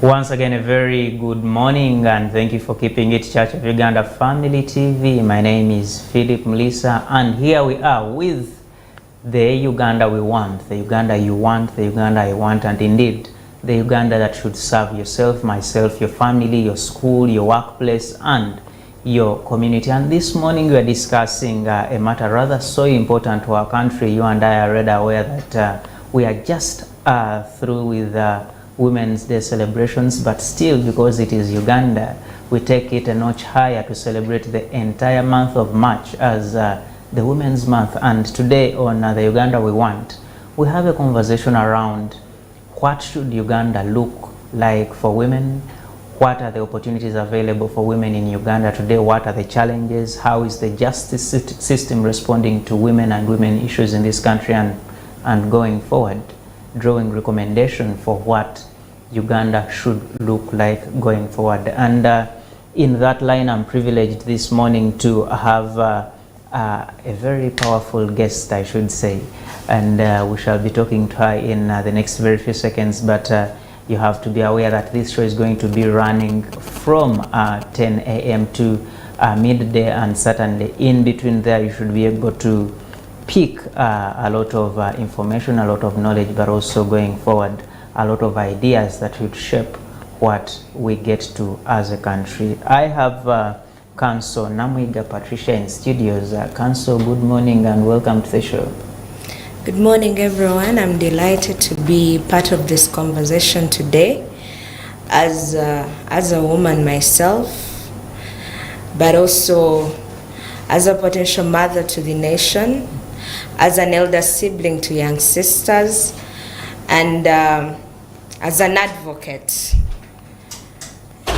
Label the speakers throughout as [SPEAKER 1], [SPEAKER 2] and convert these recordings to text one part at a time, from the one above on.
[SPEAKER 1] Once again, a very good morning and thank you for keeping it Church of Uganda Family TV. My name is Philip Melissa and here we are with the Uganda we want, the Uganda you want, the Uganda I want, and indeed the Uganda that should serve yourself, myself, your family, your school, your workplace and your community. And this morning we are discussing a matter rather so important to our country. You and I are already aware that we are just through with Women's Day celebrations, but still, because it is Uganda, we take it a notch higher to celebrate the entire month of March as the Women's Month. And today on the Uganda we want, we have a conversation around what should Uganda look like for women, what are the opportunities available for women in Uganda today, what are the challenges, how is the justice system responding to women and women issues in this country, and going forward, drawing recommendation for what Uganda should look like going forward. And in that line, I'm privileged this morning to have a very powerful guest, I should say, and we shall be talking to her in the next very few seconds, but you have to be aware that this show is going to be running from 10 a.m. to midday, and certainly in between there you should be able to pick a lot of information, a lot of knowledge, but also going forward a lot of ideas that would shape what we get to as a country. I have Council Namwiga Patricia in studios. Council, good morning and welcome to the show.
[SPEAKER 2] Good morning, everyone. I'm delighted to be part of this conversation today as a woman myself, but also as a potential mother to the nation, as an elder sibling to young sisters, and as an advocate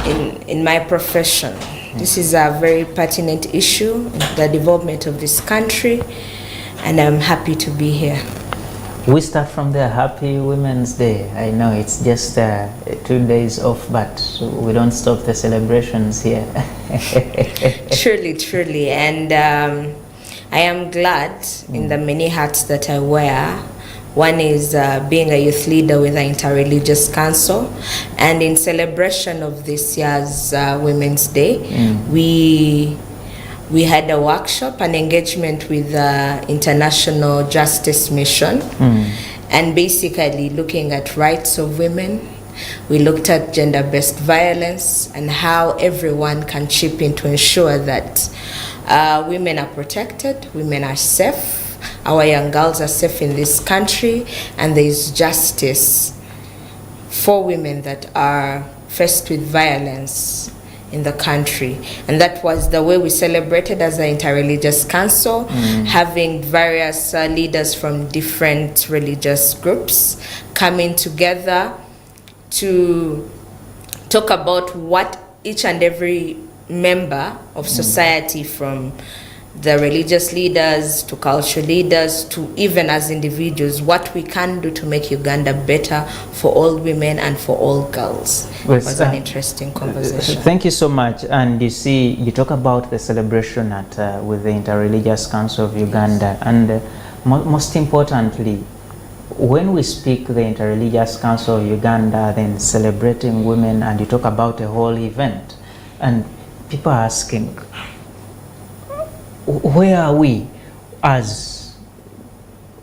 [SPEAKER 2] in my profession. This is a very pertinent issue, the development of this country, and I'm happy to be here.
[SPEAKER 1] We start from there. Happy Women's Day. I know it's just 2 days off, but we don't stop the celebrations here.
[SPEAKER 2] Truly, and I am glad in the many hats that I wear. One is being a youth leader with the Interreligious Council, and in celebration of this year's Women's Day, we had a workshop, an engagement with the International Justice Mission, and basically looking at rights of women. We looked at gender-based violence and how everyone can chip in to ensure that women are protected, women are safe, our young girls are safe in this country, and there is justice for women that are faced with violence in the country. And that was the way we celebrated as the Interreligious Council, having various leaders from different religious groups coming together to talk about what each and every member of society, from the religious leaders to cultural leaders to even as individuals, what we can do to make Uganda better for all women and for all girls. It was an interesting conversation.
[SPEAKER 1] Thank you so much. And you see, you talk about the celebration at with the Interreligious Council of Uganda, and most importantly, when we speak the Interreligious Council of Uganda, then celebrating women, and you talk about a whole event, and people are asking, where are we as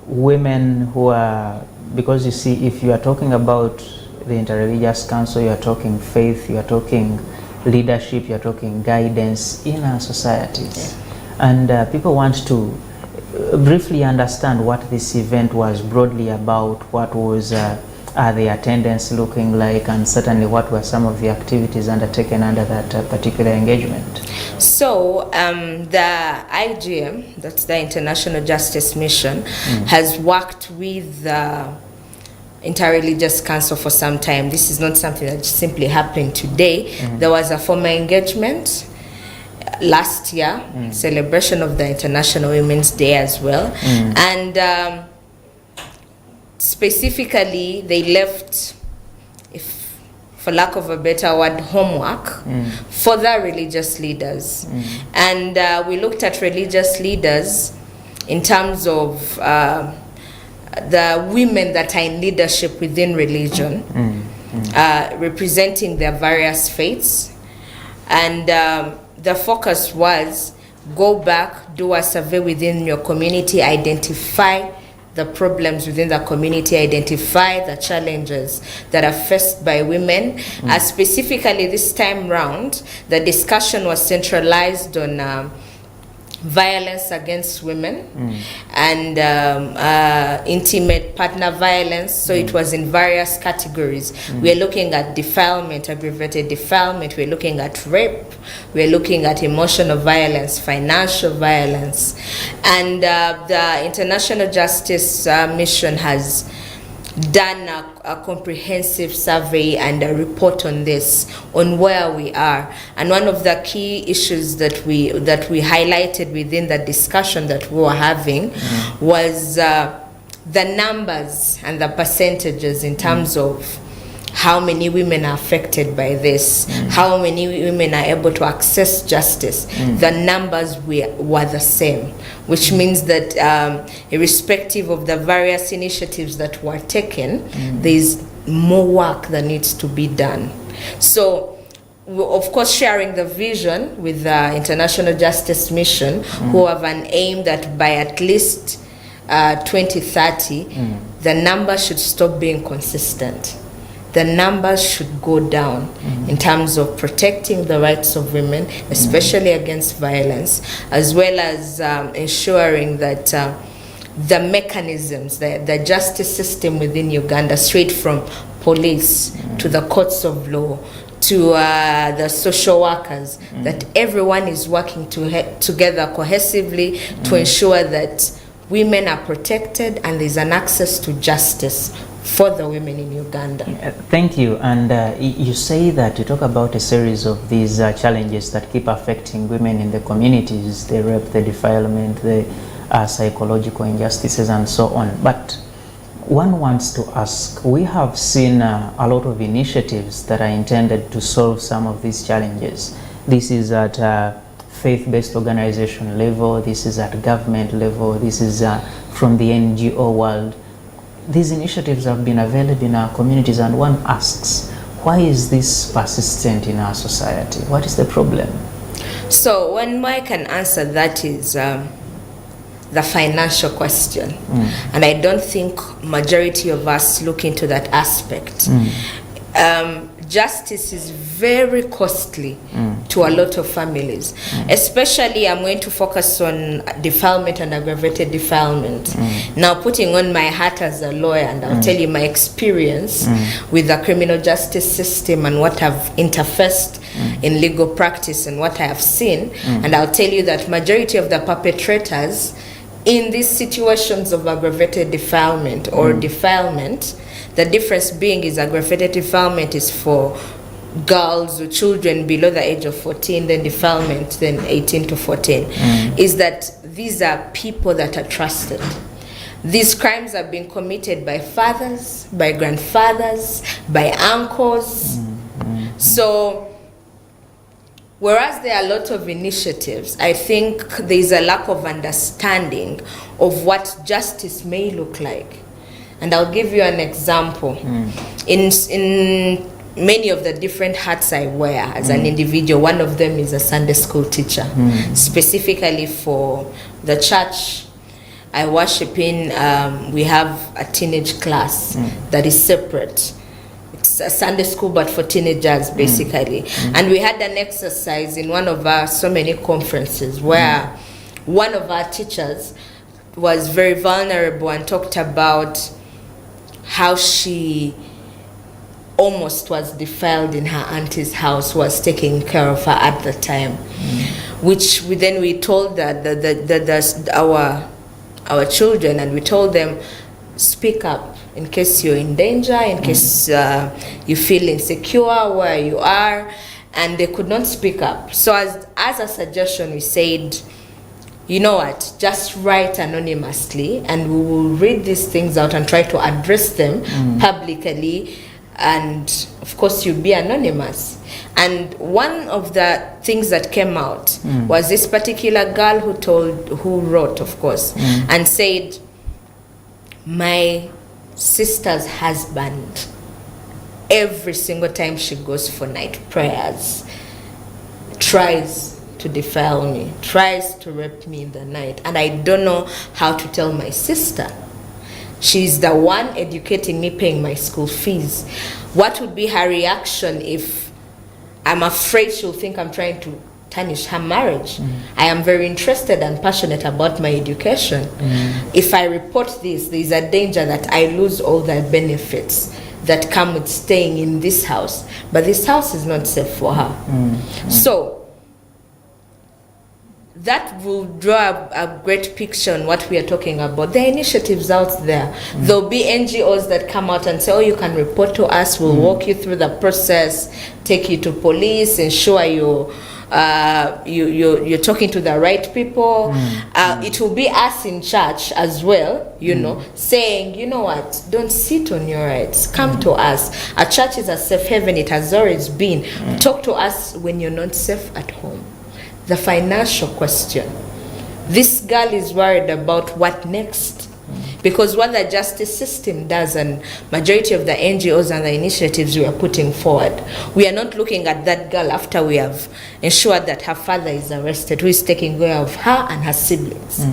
[SPEAKER 1] women who are, because you see, if you are talking about the Interreligious Council, you are talking faith, you are talking leadership, you are talking guidance in our societies. And people want to briefly understand what this event was broadly about, what was the attendance looking like, and certainly what were some of the activities undertaken under that particular engagement.
[SPEAKER 2] So the IGM, that's the International Justice Mission, has worked with the Interreligious Council for some time. This is not something that simply happened today. There was a former engagement last year, celebration of the International Women's Day as well, and specifically they left, if for lack of a better word, homework for the religious leaders. And we looked at religious leaders in terms of the women that are in leadership within religion. representing their various faiths. And the focus was go back, do a survey within your community, identify the problems within the community, identify the challenges that are faced by women. Specifically this time round, the discussion was centralized on violence against women and intimate partner violence. So it was in various categories. We're looking at defilement, aggravated defilement. We're looking at rape. We're looking at emotional violence, financial violence. And the International Justice Mission has done a comprehensive survey and a report on this, on where we are. And one of the key issues that we highlighted within the discussion that we were having was the numbers and the percentages in terms of how many women are affected by this, how many women are able to access justice. The numbers were the same, which means that irrespective of the various initiatives that were taken, there's more work that needs to be done. So, of course, sharing the vision with the International Justice Mission, who have an aim that by at least 2030, the number should stop being consistent. The numbers should go down in terms of protecting the rights of women, especially against violence, as well as ensuring that the mechanisms, the justice system within Uganda, straight from police to the courts of law to the social workers, that everyone is working together cohesively to ensure that women are protected and there's an access to justice for the women in Uganda.
[SPEAKER 1] Thank you. And you say that you talk about a series of these challenges that keep affecting women in the communities, the rape, the defilement, the psychological injustices and so on. But one wants to ask, we have seen a lot of initiatives that are intended to solve some of these challenges. This is at faith-based organization level, this is at government level, this is from the NGO world. These initiatives have been available in our communities, and one asks, why is this persistent in our society? What is the problem?
[SPEAKER 2] So when I can answer that is the financial question. And I don't think majority of us look into that aspect. Justice is very costly to a lot of families. Especially, I'm going to focus on defilement and aggravated defilement. Now, putting on my hat as a lawyer, and I'll tell you my experience with the criminal justice system and what I've interfaced in legal practice and what I have seen. And I'll tell you that majority of the perpetrators in these situations of aggravated defilement or defilement, the difference being is aggravated defilement is for girls or children below the age of 14, then defilement, then 18 to 14, is that these are people that are trusted. These crimes are being committed by fathers, by grandfathers, by uncles. So, whereas there are a lot of initiatives, I think there is a lack of understanding of what justice may look like. And I'll give you an example. In many of the different hats I wear as an individual, one of them is a Sunday school teacher, specifically for the church I worship in. We have a teenage class that is separate. It's a Sunday school, but for teenagers, basically. And we had an exercise in one of our so many conferences where one of our teachers was very vulnerable and talked about how she almost was defiled in her auntie's house, who was taking care of her at the time. Which we told our children, and we told them, speak up in case you're in danger, in case you feel insecure where you are, and they could not speak up. So as a suggestion, we said, you know what, just write anonymously and we will read these things out and try to address them publicly, and of course you'll be anonymous. And one of the things that came out was this particular girl who wrote, of course, and said, my sister's husband every single time she goes for night prayers, tries to defile me, tries to rape me in the night. And I don't know how to tell my sister. She's the one educating me, paying my school fees. What would be her reaction if I'm afraid she'll think I'm trying to tarnish her marriage? I am very interested and passionate about my education. If I report this, there's a danger that I lose all the benefits that come with staying in this house. But this house is not safe for her. So that will draw a great picture on what we are talking about. There are initiatives out there. There'll be NGOs that come out and say, oh, you can report to us, we'll walk you through the process, take you to police, ensure you're talking to the right people. It will be us in church as well, you know, saying, you know what, don't sit on your rights, come to us. A church is a safe haven, it has always been. Talk to us when you're not safe at home. The financial question. This girl is worried about what next. Because what the justice system does, and majority of the NGOs and the initiatives we are putting forward, we are not looking at that girl after we have ensured that her father is arrested, who is taking care of her and her siblings.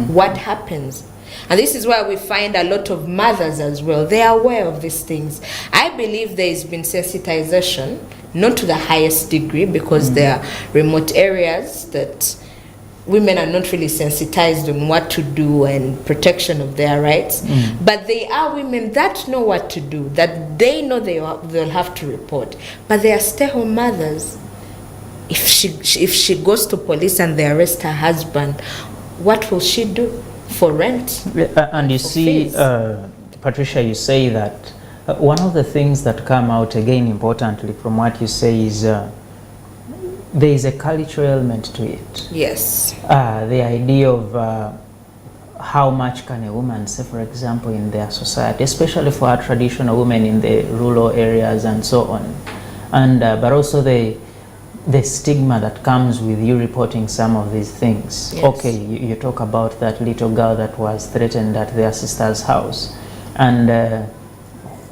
[SPEAKER 2] What happens? And this is where we find a lot of mothers as well. They are aware of these things. I believe there has been sensitization, not to the highest degree, because there are remote areas that women are not really sensitized on what to do and protection of their rights. But they are women that know what to do, that they know they'll have to report. But they are stay-home mothers. If she goes to police and they arrest her husband, what will she do? For rent.
[SPEAKER 1] And you see, Patricia, you say that one of the things that come out again importantly from what you say is there is a cultural element to it.
[SPEAKER 2] Yes.
[SPEAKER 1] The idea of how much can a woman say, for example, in their society, especially for our traditional women in the rural areas and so on. And but also the stigma that comes with you reporting some of these things.
[SPEAKER 2] Yes.
[SPEAKER 1] Okay, you talk about that little girl that was threatened at their sister's house. And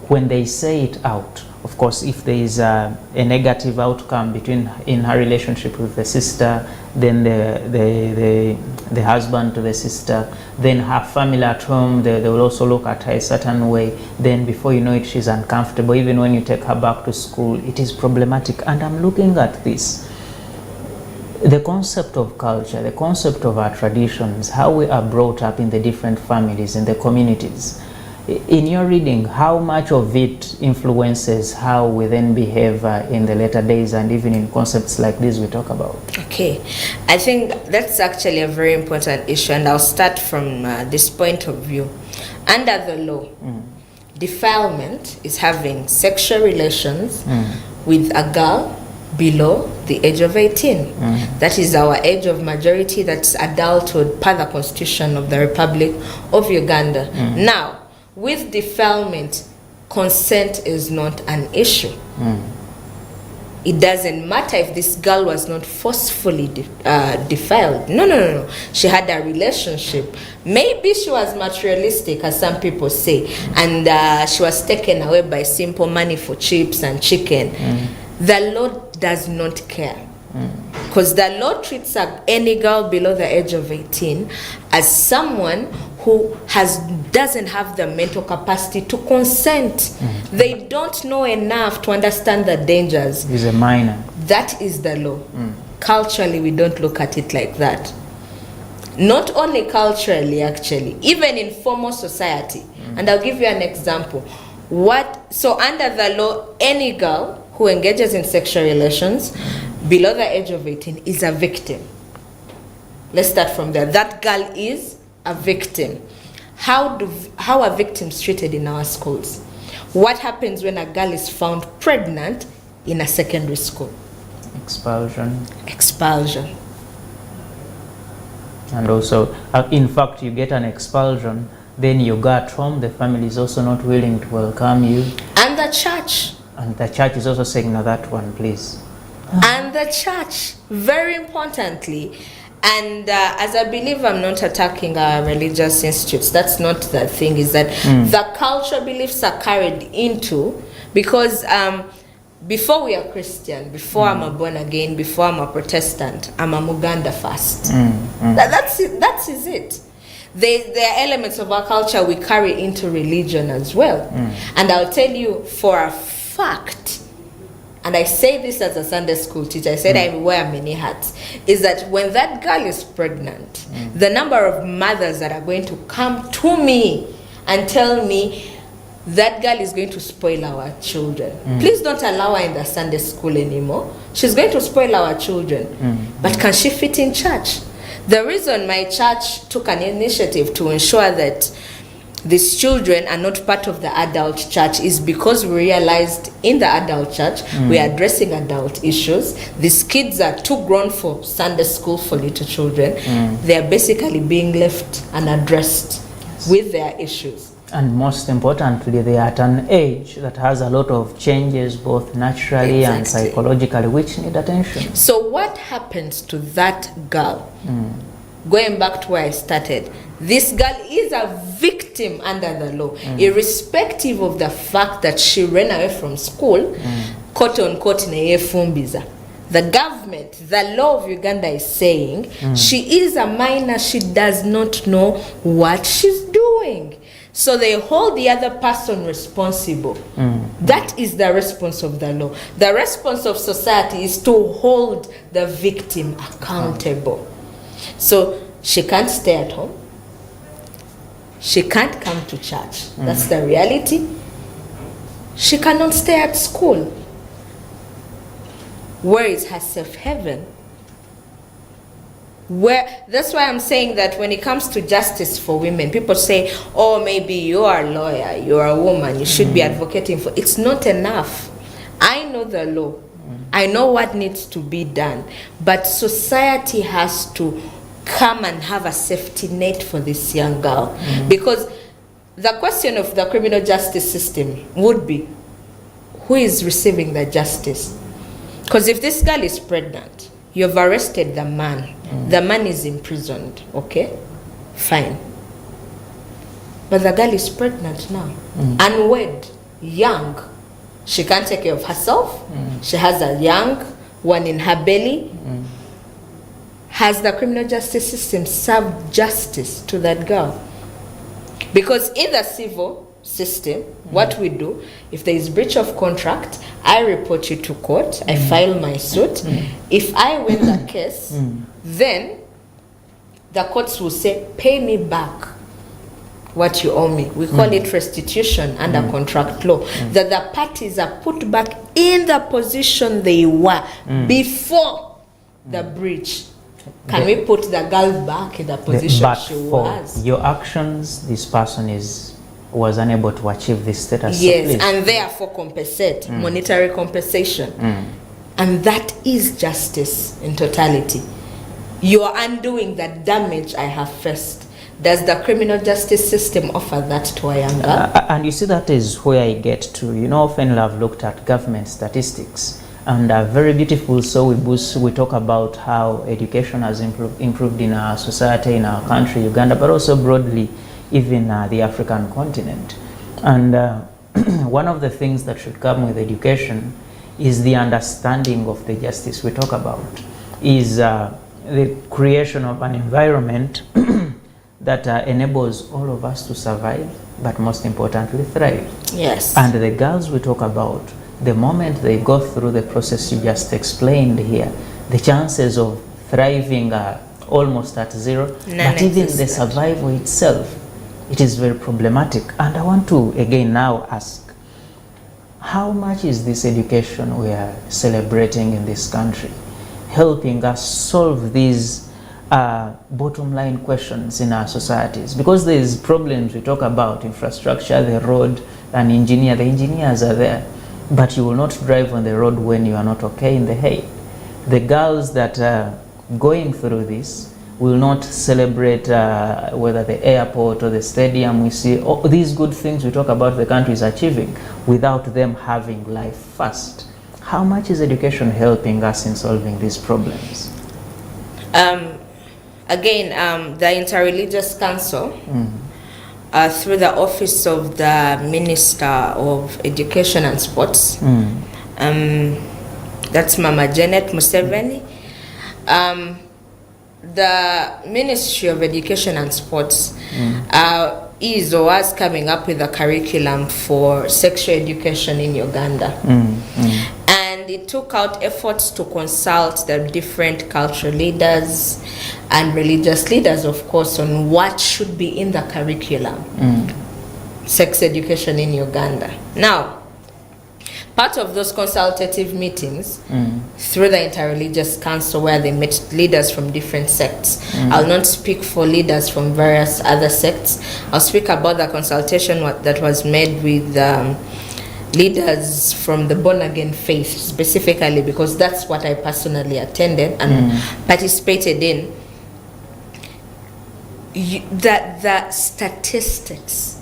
[SPEAKER 1] when they say it out, of course, if there is a negative outcome in her relationship with the sister, then the husband to the sister, then her family at home, they will also look at her a certain way. Then before you know it, she's uncomfortable. Even when you take her back to school, it is problematic. And I'm looking at this. The concept of culture, the concept of our traditions, how we are brought up in the different families, in the communities. In your reading, how much of it influences how we then behave in the later days and even in concepts like this we talk about?
[SPEAKER 2] Okay, I think that's actually a very important issue, and I'll start from this point of view. Under the law, defilement is having sexual relations with a girl below the age of 18. That is our age of majority, that's adulthood per the Constitution of the Republic of Uganda. Now, with defilement, consent is not an issue. It doesn't matter if this girl was not forcefully defiled. No. She had a relationship. Maybe she was materialistic, as some people say, and she was taken away by simple money for chips and chicken. The law does not care. Because the law treats any girl below the age of 18 as someone who doesn't have the mental capacity to consent. They don't know enough to understand the dangers.
[SPEAKER 1] Is a minor.
[SPEAKER 2] That is the law. Culturally, we don't look at it like that. Not only culturally, actually, even in formal society. And I'll give you an example. So under the law, any girl who engages in sexual relations below the age of 18 is a victim. Let's start from there. That girl is a victim. How are victims treated in our schools? What happens when a girl is found pregnant in a secondary school? Expulsion.
[SPEAKER 1] And also, in fact, you get an expulsion, then you go at home, the family is also not willing to welcome you.
[SPEAKER 2] And the church.
[SPEAKER 1] And the church is also saying, no, that one, please.
[SPEAKER 2] And the church, very importantly, And as a believer, I'm not attacking our religious institutes. That's not the thing. Is that the cultural beliefs are carried into, because before we are Christian, before I'm a born again, before I'm a Protestant, I'm a Uganda first. That's it. That is it. There are elements of our culture we carry into religion as well. And I'll tell you for a fact, and I say this as a Sunday school teacher, I said I wear many hats, is that when that girl is pregnant, the number of mothers that are going to come to me and tell me that girl is going to spoil our children. Please don't allow her in the Sunday school anymore. She's going to spoil our children. But can she fit in church? The reason my church took an initiative to ensure that these children are not part of the adult church is because we realized in the adult church we are addressing adult issues. These kids are too grown for Sunday school for little children. They are basically being left unaddressed with their issues.
[SPEAKER 1] And most importantly, they are at an age that has a lot of changes, both naturally and psychologically, which need attention.
[SPEAKER 2] So what happens to that girl? Going back to where I started, this girl is a victim under the law, irrespective of the fact that she ran away from school, quote unquote, the government, the law of Uganda is saying she is a minor, she does not know what she's doing. So they hold the other person responsible. That is the response of the law. The response of society is to hold the victim accountable. So she can't stay at home. She can't come to church. That's the reality. She cannot stay at school. Where is her safe haven? That's why I'm saying that when it comes to justice for women, people say, oh, maybe you are a lawyer, you are a woman, you should be advocating for. It's not enough. I know the law. I know what needs to be done. But society has to come and have a safety net for this young girl. Because the question of the criminal justice system would be, who is receiving the justice? Because if this girl is pregnant, you've arrested the man. The man is imprisoned, okay? Fine. But the girl is pregnant now. Unwed, young. She can't take care of herself. She has a young one in her belly. Has the criminal justice system served justice to that girl? Because in the civil system, what we do, if there is breach of contract, I report you to court, I file my suit. If I win the case, then the courts will say, pay me back what you owe me. We call it restitution under contract law. That the parties are put back in the position they were before the breach. Can we put the girl back in the position she was?
[SPEAKER 1] Your actions, this person was unable to achieve this status.
[SPEAKER 2] Yes, and therefore compensate, monetary compensation. And that is justice in totality. You are undoing the damage I have faced. Does the criminal justice system offer that to a young girl?
[SPEAKER 1] And you see, that is where I get to. You know, often I've looked at government statistics, and very beautiful. So we talk about how education has improved in our society, in our country, Uganda, but also broadly, even the African continent. And one of the things that should come with education is the understanding of the justice we talk about, is the creation of an environment that enables all of us to survive, but most importantly, thrive.
[SPEAKER 2] Yes.
[SPEAKER 1] And the girls we talk about, the moment they go through the process you just explained here, the chances of thriving are almost at zero. But even the survival itself, it is very problematic. And I want to again now ask, how much is this education we are celebrating in this country helping us solve these bottom line questions in our societies? Because there's problems we talk about, infrastructure, the road, an engineer, the engineers are there, but you will not drive on the road when you are not okay in the hay. The girls that are going through this will not celebrate whether the airport or the stadium. We see all these good things we talk about the country is achieving without them having life first. How much is education helping us in solving these problems?
[SPEAKER 2] again, the Interreligious Council, through the office of the Minister of Education and Sports, that's Mama Janet Museveni. The Ministry of Education and Sports is or was coming up with a curriculum for sexual education in Uganda. And it took out efforts to consult the different cultural leaders and religious leaders, of course, on what should be in the curriculum. Sex education in Uganda. Now, part of those consultative meetings through the Interreligious Council, where they met leaders from different sects. I'll not speak for leaders from various other sects. I'll speak about the consultation that was made with leaders from the born-again faith, specifically, because that's what I personally attended and participated in. The statistics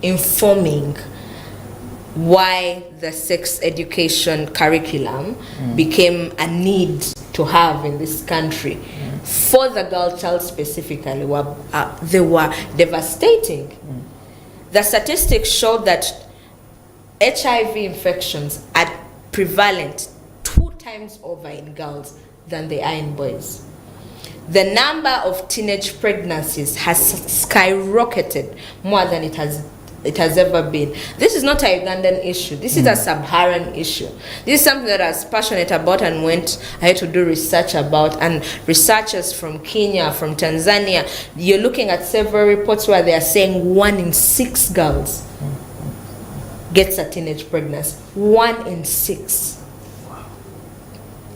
[SPEAKER 2] informing why the sex education curriculum became a need to have in this country for the girl child specifically they were devastating. The statistics showed that HIV infections are prevalent 2 times over in girls than they are in boys. The number of teenage pregnancies has skyrocketed more than it has ever been. This is not a Ugandan issue. This is a Sub-Saharan issue. This is something that I was passionate about and I had to do research about. And researchers from Kenya, from Tanzania, you're looking at several reports where they are saying 1 in 6 girls gets a teenage pregnancy. 1 in 6. Wow.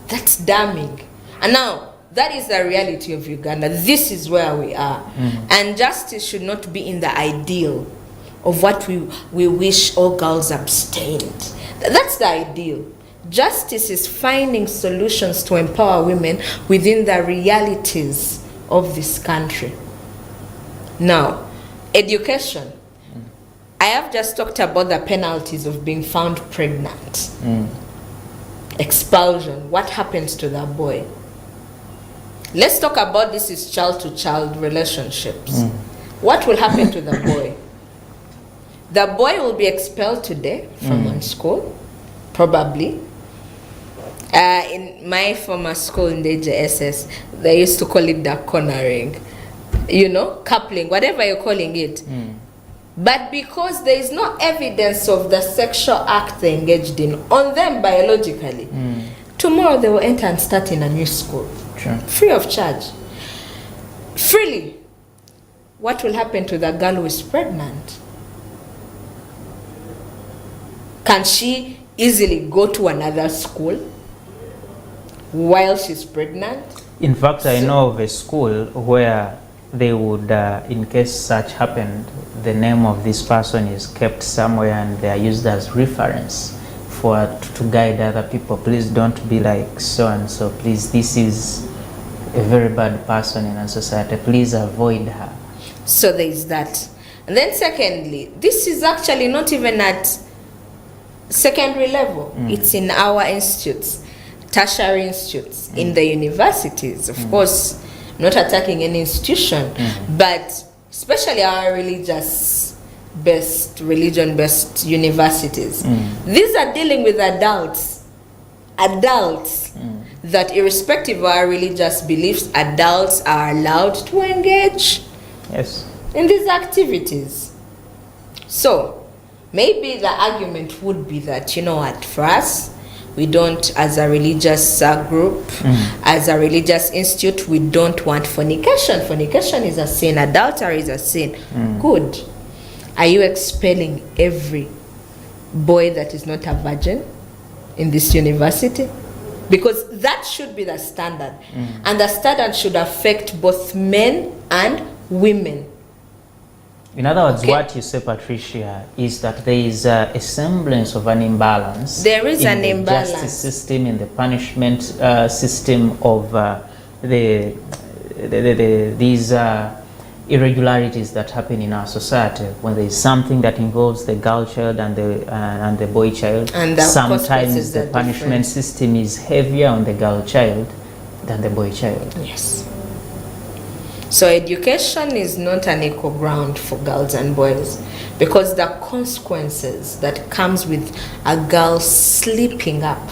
[SPEAKER 2] That's damning. And now, that is the reality of Uganda. This is where we are. And justice should not be in the ideal of what we wish all girls abstained. That's the ideal. Justice is finding solutions to empower women within the realities of this country. Now, education. I have just talked about the penalties of being found pregnant. Expulsion. What happens to that boy? Let's talk about this is child-to-child relationships. What will happen to the boy? The boy will be expelled today from one school, probably. In my former school in the JSS, they used to call it the cornering, coupling, whatever you're calling it. But because there is no evidence of the sexual act they engaged in on them biologically, tomorrow they will enter and start in a new school, free of charge. Freely. What will happen to the girl who is pregnant? Can she easily go to another school while she's pregnant?
[SPEAKER 1] In fact, I know of a school where they would, in case such happened, the name of this person is kept somewhere and they are used as reference to guide other people. Please don't be like so and so. Please, this is a very bad person in our society. Please avoid her.
[SPEAKER 2] So there is that. And then secondly, this is actually not even at secondary level. It's in our institutes, tertiary institutes, in the universities. Of course, not attacking any institution, but especially our religion-based universities. These are dealing with adults that irrespective of our religious beliefs, adults are allowed to engage in these activities. So maybe the argument would be that, for us, we don't, as a religious group, as a religious institute, we don't want fornication. Fornication is a sin. Adultery is a sin. Good. Are you expelling every boy that is not a virgin in this university? Because that should be the standard. And the standard should affect both men and women.
[SPEAKER 1] In other words, what you say, Patricia, is that there is a semblance of an imbalance.
[SPEAKER 2] There is an imbalance.
[SPEAKER 1] In the justice system, in the punishment system of these irregularities that happen in our society. When there is something that involves the girl child and the boy child, and sometimes the punishment system is heavier on the girl child than the boy child.
[SPEAKER 2] Yes. So education is not an equal ground for girls and boys, because the consequences that comes with a girl sleeping up,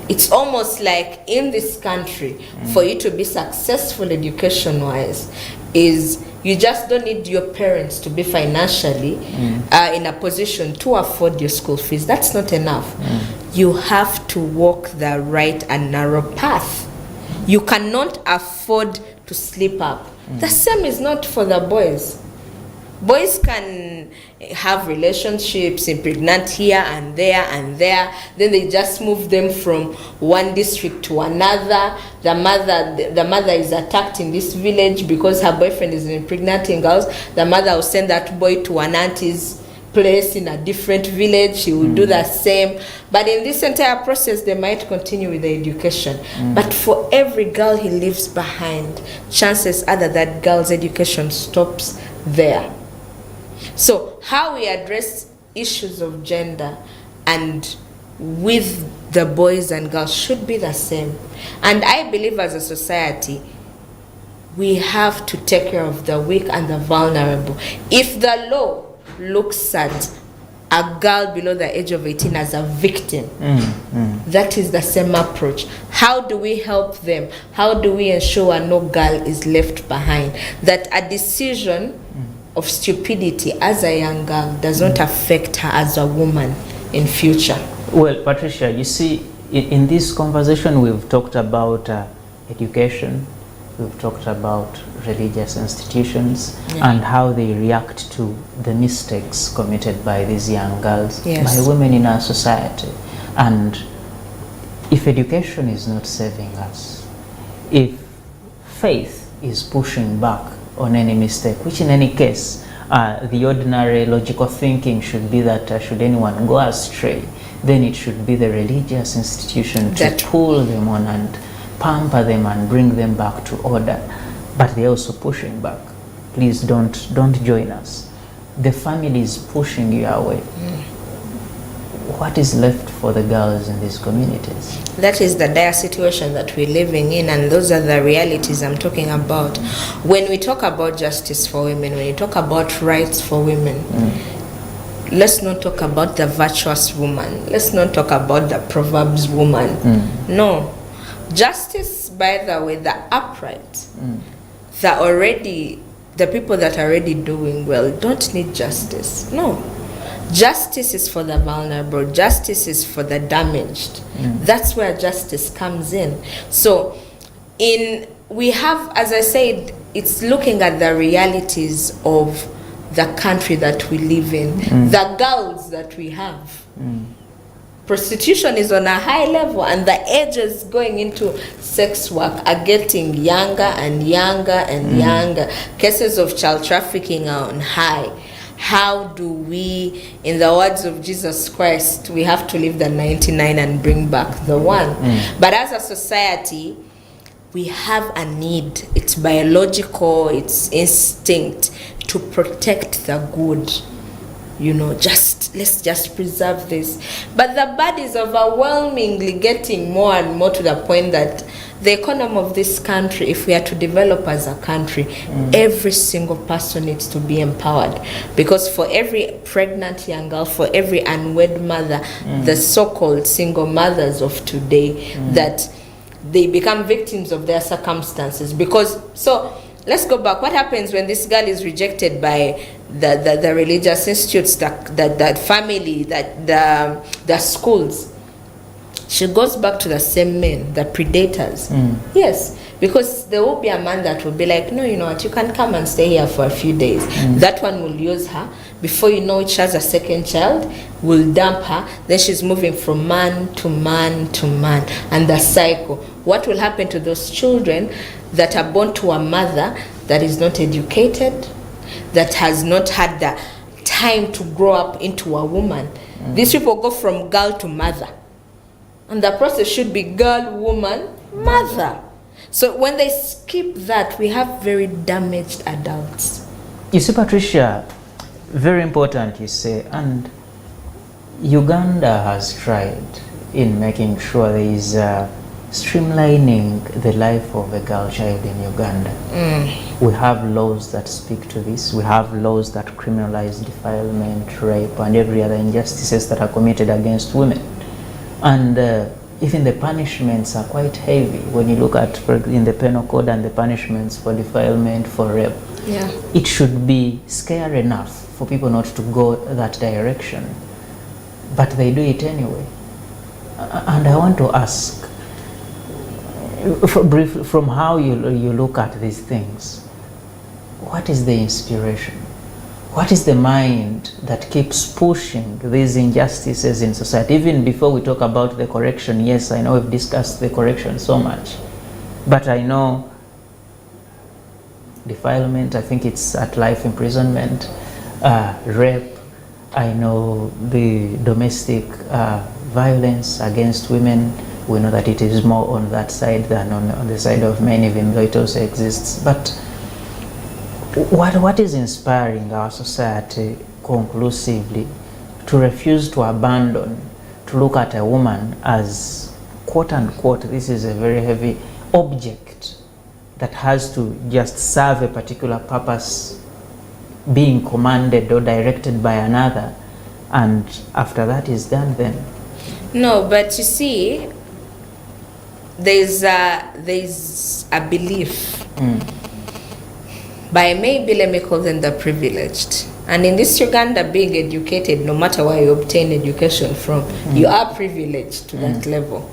[SPEAKER 2] it's almost like in this country, for you to be successful education wise, is you just don't need your parents to be financially in a position to afford your school fees. That's not enough. You have to walk the right and narrow path. You cannot afford to sleep up. The same is not for the boys. Boys can have relationships, impregnate here and there and there. Then they just move them from one district to another. The mother is attacked in this village because her boyfriend is impregnating girls. The mother will send that boy to an auntie's place in a different village. She will do the same. But in this entire process, they might continue with the education. But for every girl he leaves behind, chances are that that girl's education stops there. So how we address issues of gender and with the boys and girls should be the same. And I believe as a society, we have to take care of the weak and the vulnerable. If the law looks at a girl below the age of 18 as a victim, that is the same approach. How do we help them? How do we ensure no girl is left behind? That a decision of stupidity as a young girl does not affect her as a woman in future.
[SPEAKER 1] Well, Patricia, you see, in this conversation we've talked about education, we've talked about religious institutions and how they react to the mistakes committed by these young girls, by women in our society. And if education is not saving us, if faith is pushing back on any mistake, which in any case, the ordinary logical thinking should be that should anyone go astray, then it should be the religious institution to pull them on and pamper them and bring them back to order. But they're also pushing back. Please don't join us. The family is pushing you away. What is left for the girls in these communities?
[SPEAKER 2] That is the dire situation that we're living in, and those are the realities I'm talking about. When we talk about justice for women, when we talk about rights for women, let's not talk about the virtuous woman. Let's not talk about the Proverbs woman. No. Justice, by the way, the upright, the people that are already doing well don't need justice. No. Justice is for the vulnerable. Justice is for the damaged. That's where justice comes in. So we have, as I said, it's looking at the realities of the country that we live in, the girls that we have. Prostitution is on a high level, and the ages going into sex work are getting younger and younger and younger. Cases of child trafficking are on high. How do we, in the words of Jesus Christ, we have to leave the 99 and bring back the one? But as a society, we have a need. It's biological, it's instinct to protect the good. You know, let's just preserve this. But the bad is overwhelmingly getting more and more to the point that the economy of this country, if we are to develop as a country, every single person needs to be empowered. Because for every pregnant young girl, for every unwed mother, the so-called single mothers of today, that they become victims of their circumstances. Because, so let's go back. What happens when this girl is rejected by the religious institutes, that family, the schools? She goes back to the same men, the predators. Yes, because there will be a man that will be like, no, you know what, you can come and stay here for a few days. That one will use her. Before you know it, she has a second child, will dump her. Then she's moving from man to man to man. And the cycle. What will happen to those children that are born to a mother that is not educated, that has not had the time to grow up into a woman? These people go from girl to mother. And the process should be girl, woman, mother. So when they skip that, we have very damaged adults.
[SPEAKER 1] You see, Patricia, very important you say, and Uganda has tried in making sure there is streamlining the life of a girl child in Uganda. We have laws that speak to this. We have laws that criminalize defilement, rape, and every other injustices that are committed against women. And even the punishments are quite heavy when you look at in the penal code and the punishments for defilement, for rape.
[SPEAKER 2] Yeah.
[SPEAKER 1] It should be scary enough for people not to go that direction, but they do it anyway. And I want to ask, from how you look at these things, what is the inspiration? What is the mind that keeps pushing these injustices in society? Even before we talk about the correction, yes, I know we've discussed the correction so much, but I know defilement, I think it's at life imprisonment, rape, I know the domestic violence against women, we know that it is more on that side than on the side of men, even though it also exists. But what is inspiring our society conclusively to refuse to abandon, to look at a woman as, quote unquote, this is a very heavy object that has to just serve a particular purpose, being commanded or directed by another, and after that is done then?
[SPEAKER 2] No, but you see, there's a belief by, maybe let me call them the privileged. And in this Uganda, being educated, no matter where you obtain education from, you are privileged to that level.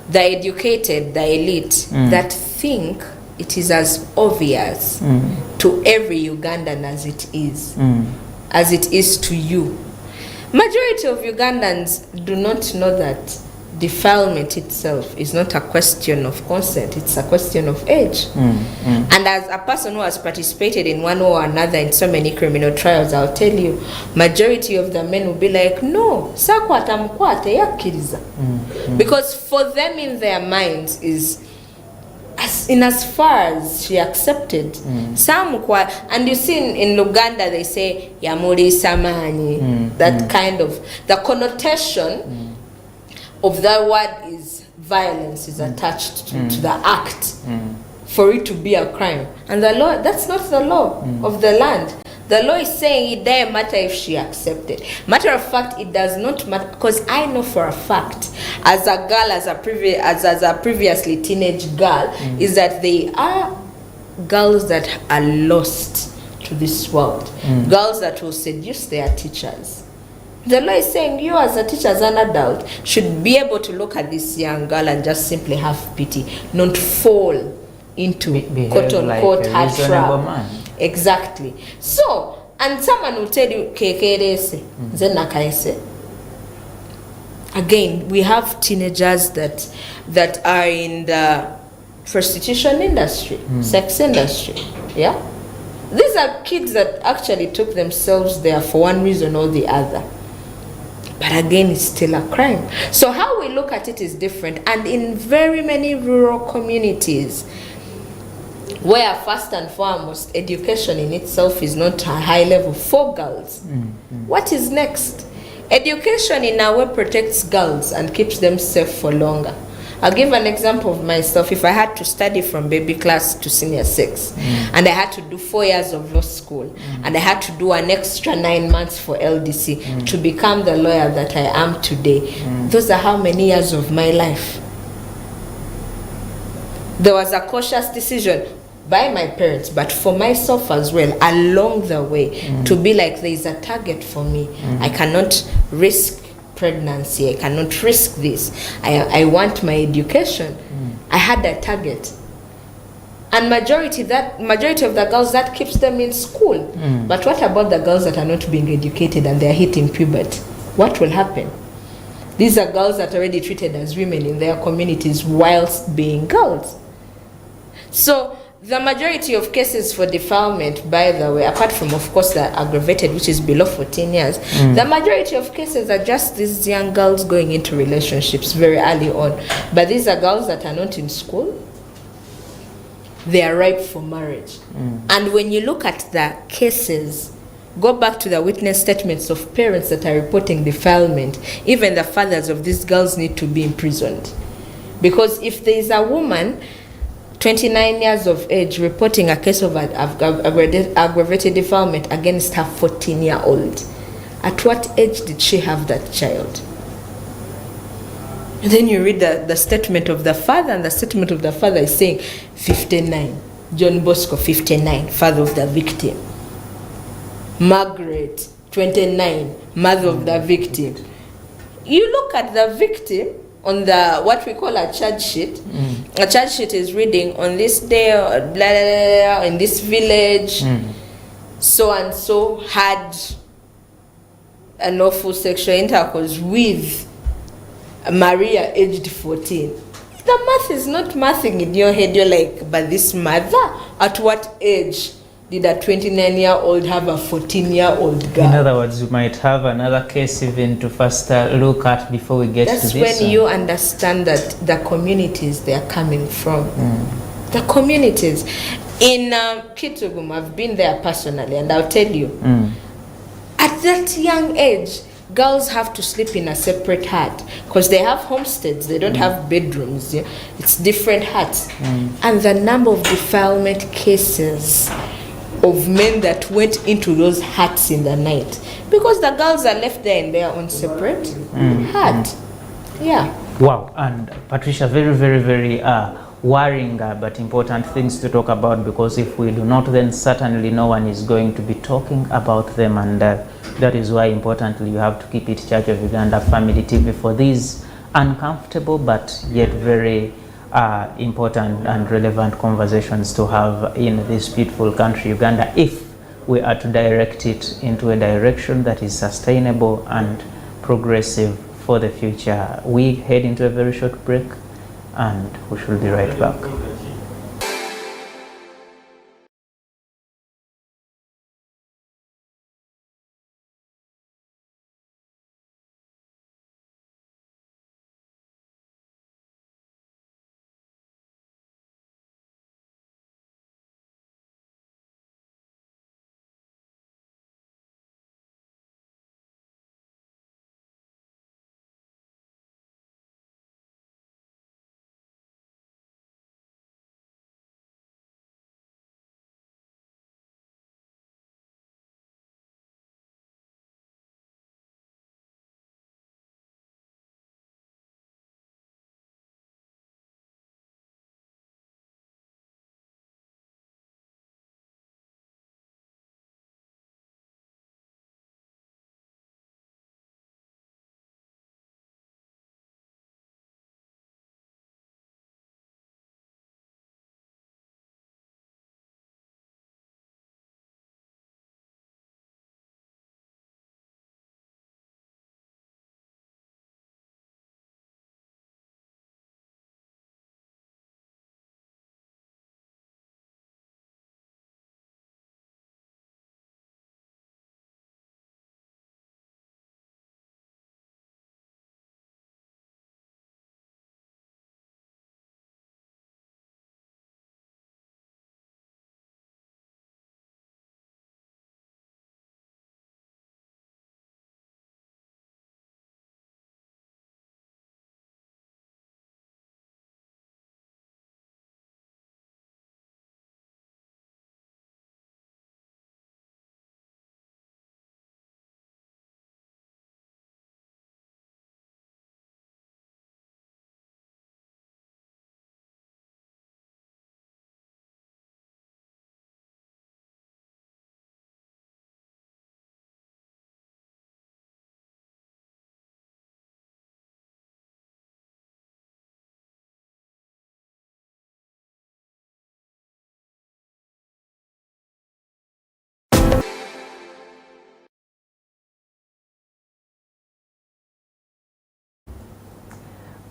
[SPEAKER 2] The educated, the elite, that think it is as obvious to every Ugandan as it is to you. Majority of Ugandans do not know that defilement itself is not a question of consent, it's a question of age. And as a person who has participated in one or another in so many criminal trials, I'll tell you, majority of the men will be like, no, sakwata mkwate yakiriza. Because for them in their minds is, as far as she accepted, and you see in Uganda they say yamuri samani, that kind of, the connotation of that word is violence is attached to the act for it to be a crime. And the law, that's not the law of the land. The law is saying it doesn't matter if she accepted. Matter of fact, it does not matter, because I know for a fact, as a girl, as a previously teenage girl, is that they are girls that are lost to this world. Girls that will seduce their teachers. The law is saying you as a teacher, as an adult, should be able to look at this young girl and just simply have pity, not fall into quote-unquote her trap. Exactly. So, and someone will tell you, again, we have teenagers that are in the prostitution industry, sex industry, yeah? These are kids that actually took themselves there for one reason or the other. But again, it's still a crime. So how we look at it is different. And in very many rural communities, where first and foremost, education in itself is not a high level for girls, what is next? Education in a way protects girls and keeps them safe for longer. I'll give an example of myself. If I had to study from baby class to senior 6, and I had to do 4 years of law school, and I had to do an extra 9 months for LDC to become the lawyer that I am today, those are how many years of my life. There was a cautious decision by my parents, but for myself as well, along the way, to be like, there is a target for me. I cannot risk pregnancy, I cannot risk this. I want my education. I had a target. And majority of the girls, that keeps them in school. But what about the girls that are not being educated and they're hitting puberty? What will happen? These are girls that are already treated as women in their communities whilst being girls. So the majority of cases for defilement, by the way, apart from, of course, the aggravated, which is below 14 years, the majority of cases are just these young girls going into relationships very early on. But these are girls that are not in school. They are ripe for marriage. And when you look at the cases, go back to the witness statements of parents that are reporting defilement, even the fathers of these girls need to be imprisoned. Because if there is a woman 29 years of age reporting a case of aggravated defilement against her 14-year-old, at what age did she have that child? And then you read the statement of the father, and the statement of the father is saying 59. John Bosco, 59, father of the victim. Margaret, 29, mother of the victim. You look at the victim on the what we call a charge sheet. A charge sheet is reading on this day, blah, blah, blah, blah, in this village, so and so had an awful sexual intercourse with Maria, aged 14. The math is not mathing in your head. You're like, but this mother, at what age did a 29-year-old have a 14-year-old girl?
[SPEAKER 1] In other words, you might have another case even to first look at before we get to this.
[SPEAKER 2] That's when you understand that the communities they are coming from. The communities. In Kitugum, I've been there personally, and I'll tell you, at that young age, girls have to sleep in a separate hut because they have homesteads. They don't have bedrooms. Yeah? It's different huts. And the number of defilement cases of men that went into those huts in the night, because the girls are left there in their own separate hut. Yeah.
[SPEAKER 1] Wow. And Patricia, very, very, very worrying but important things to talk about, because if we do not, then certainly no one is going to be talking about them, and that is why importantly you have to keep it Church of Uganda Family TV for these uncomfortable but yet very important and relevant conversations to have in this beautiful country Uganda, if we are to direct it into a direction that is sustainable and progressive for the future. We head into a very short break and we should be right back.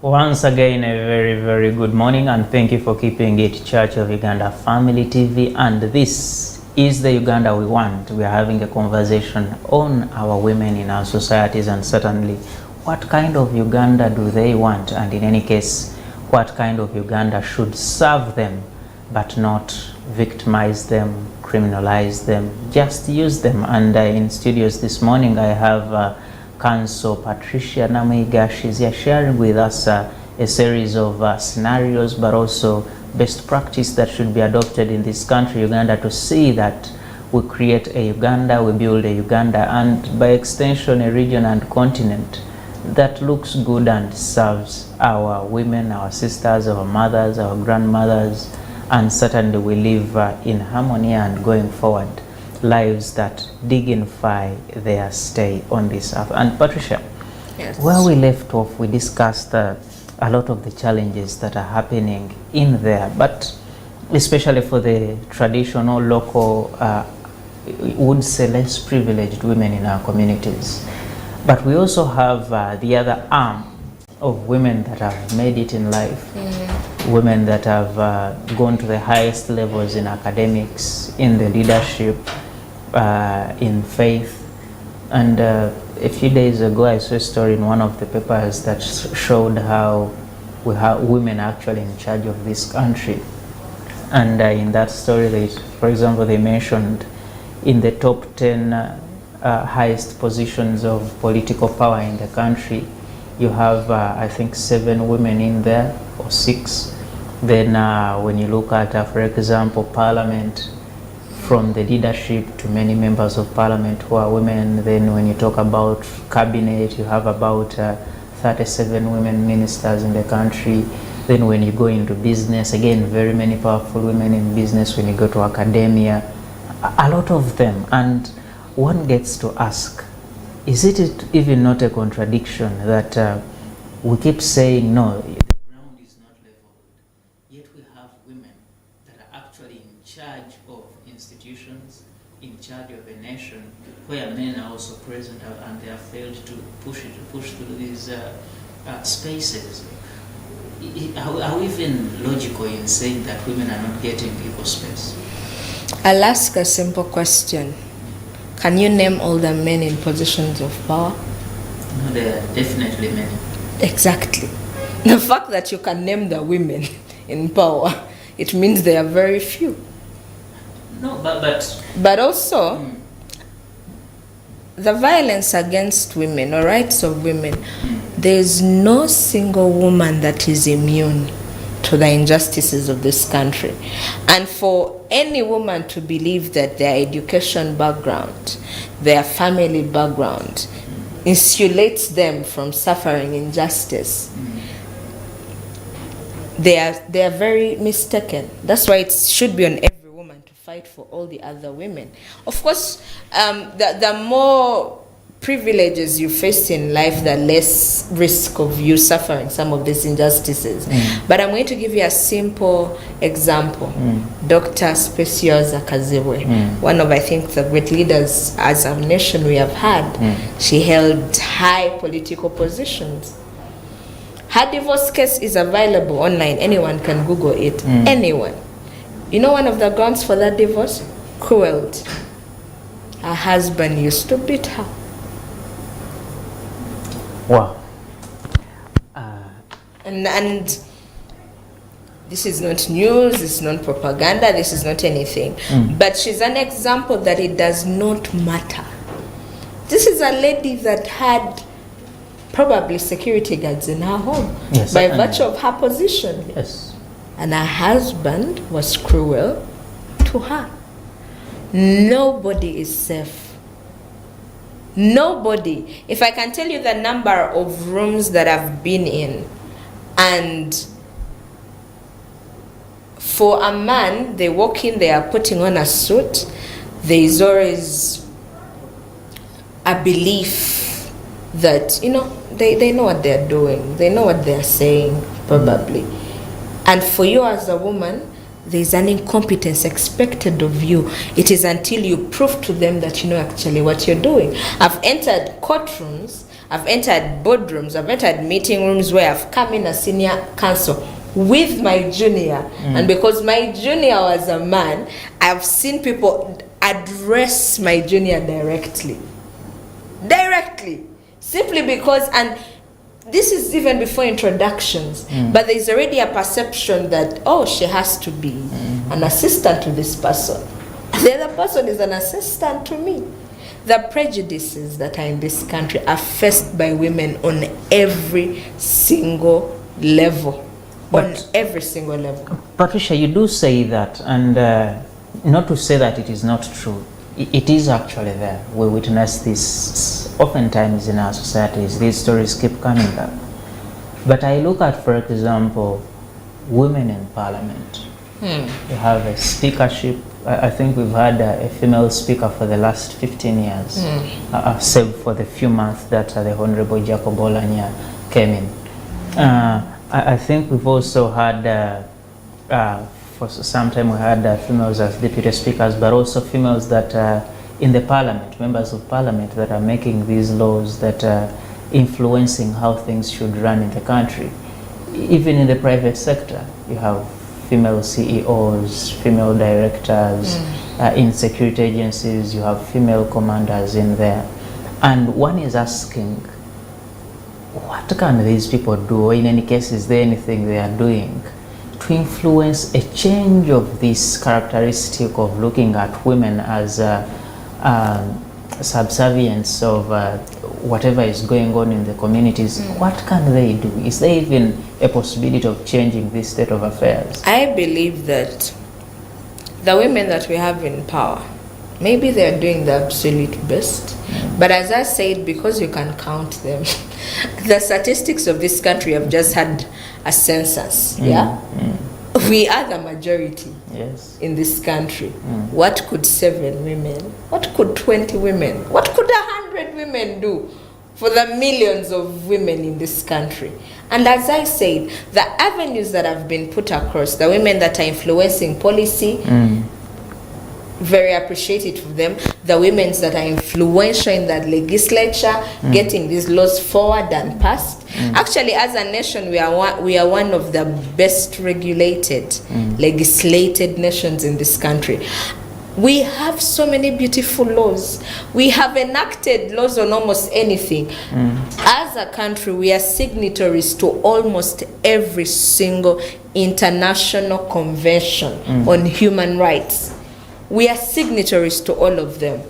[SPEAKER 1] Once again, a very, very good morning, and thank you for keeping it Church of Uganda Family TV. And this is the Uganda we want. We are having a conversation on our women in our societies, and certainly what kind of Uganda do they want, and in any case, what kind of Uganda should serve them but not victimize them, criminalize them, just use them. And in studios this morning I have Council Patricia Namiga. She's here sharing with us a series of scenarios, but also best practice that should be adopted in this country, Uganda, to see that we create a Uganda, we build a Uganda, and by extension a region and continent that looks good and serves our women, our sisters, our mothers, our grandmothers, and certainly we live in harmony and going forward lives that dignify their stay on this earth. And Patricia,
[SPEAKER 2] Yes.
[SPEAKER 1] where we left off, we discussed a lot of the challenges that are happening in there, but especially for the traditional, local, would say less privileged women in our communities. But we also have the other arm of women that have made it in life, women that have gone to the highest levels in academics, in the leadership, in faith. And a few days ago I saw a story in one of the papers that showed how we have women actually in charge of this country. And in that story, for example, they mentioned in the top 10 highest positions of political power in the country, you have I think 7 women in there, or 6. Then when you look at for example Parliament, from the leadership to many members of Parliament who are women. Then when you talk about cabinet, you have about 37 women ministers in the country. Then when you go into business, again, very many powerful women in business. When you go to academia, a lot of them. And one gets to ask, is it even not a contradiction that we keep saying, no, the ground is not leveled, yet we have women that are actually in charge of institutions, in charge of a nation, where men are also present and they have failed to push through these spaces? Are we even logical in saying that women are not getting equal space?
[SPEAKER 2] I'll ask a simple question. Can you name all the men in positions of power?
[SPEAKER 1] No, there are definitely many.
[SPEAKER 2] Exactly. The fact that you can name the women in power, it means there are very few.
[SPEAKER 1] No, but
[SPEAKER 2] also, the violence against women or rights of women, there's no single woman that is immune to the injustices of this country. And for any woman to believe that their education background, their family background, insulates them from suffering injustice, they are very mistaken. That's why it should be on every woman to fight for all the other women. Of course, the more privileges you face in life, the less risk of you suffering some of these injustices. But I'm going to give you a simple example. Dr. Speciosa Kazibwe, one of, I think, the great leaders as a nation we have had, she held high political positions. Her divorce case is available online. Anyone can Google it. Anyone. You know one of the grounds for that divorce? Cruelty. Her husband used to beat her.
[SPEAKER 1] wow.
[SPEAKER 2] And this is not news, it's not propaganda, this is not anything. But she's an example that it does not matter. This is a lady that had probably security guards in her home,
[SPEAKER 1] yes,
[SPEAKER 2] by virtue of her position.
[SPEAKER 1] Yes.
[SPEAKER 2] And her husband was cruel to her. Nobody is safe. Nobody. If I can tell you the number of rooms that I've been in, and for a man, they walk in, they are putting on a suit, there is always a belief that, you know, they know what they're doing, they know what they're saying, probably. And for you as a woman, there's an incompetence expected of you. It is until you prove to them that you know actually what you're doing. I've entered courtrooms, I've entered boardrooms, I've entered meeting rooms where I've come in as senior counsel with my junior. And because my junior was a man, I've seen people address my junior directly. Simply because, and this is even before introductions, but there's already a perception that, oh, she has to be an assistant to this person. The other person is an assistant to me. The prejudices that are in this country are faced by women on every single level, on every single level.
[SPEAKER 1] Patricia, you do say that, and not to say that it is not true. It is actually there. We witness this oftentimes in our societies. These stories keep coming up. But I look at, for example, women in parliament. You have a speakership. I think we've had a female speaker for the last 15 years, save for the few months that the Honorable Jacob Olanya came in. I think we've also had, for some time we had females as deputy speakers, but also females that are in the parliament, members of parliament that are making these laws that are influencing how things should run in the country. Even in the private sector, you have female CEOs, female directors, in security agencies, you have female commanders in there. And one is asking, what can these people do? Or in any case, is there anything they are doing to influence a change of this characteristic of looking at women as subservience of whatever is going on in the communities? What can they do? Is there even a possibility of changing this state of affairs?
[SPEAKER 2] I believe that the women that we have in power, maybe they're doing the absolute best. But as I said, because you can count them, the statistics of this country have just had a census. We are the majority in this country. What could 7 women, what could 20 women, what could 100 women do for the millions of women in this country? And as I said, the avenues that have been put across, the women that are influencing policy, very appreciative for them. The women that are influential in the legislature, getting these laws forward and passed. Actually, as a nation, we are one of the best regulated, legislated nations in this country. We have so many beautiful laws. We have enacted laws on almost anything. As a country, we are signatories to almost every single international convention on human rights. We are signatories to all of them.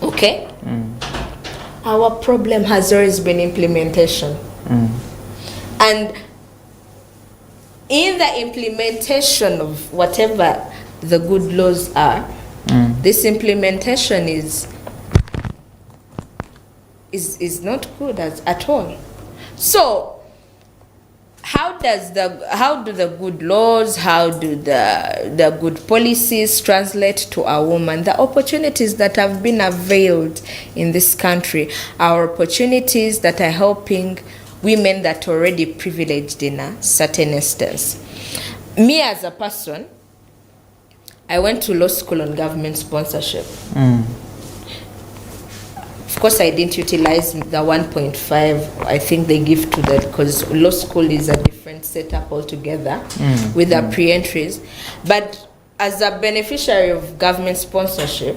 [SPEAKER 2] Okay? Our problem has always been implementation. And in the implementation of whatever the good laws are, this implementation is not good at all. So how do the good laws, how do the good policies translate to a woman? The opportunities that have been availed in this country are opportunities that are helping women that are already privileged in a certain instance. Me as a person, I went to law school on government sponsorship. Of course, I didn't utilize the 1.5 I think they give to that, because law school is a different setup altogether with the pre-entries. But as a beneficiary of government sponsorship,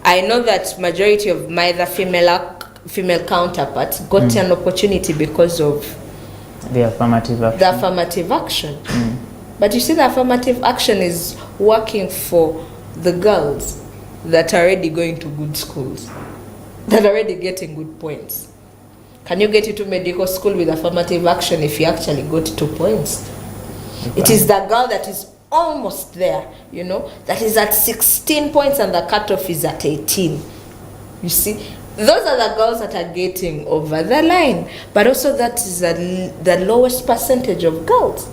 [SPEAKER 2] I know that majority of my other female counterparts got an opportunity because of
[SPEAKER 1] the affirmative action.
[SPEAKER 2] But you see, the affirmative action is working for the girls that are already going to good schools, that are already getting good points. Can you get into medical school with affirmative action if you actually got 2 points? Okay. It is the girl that is almost there, that is at 16 points and the cutoff is at 18. You see, those are the girls that are getting over the line, but also that is the lowest percentage of girls.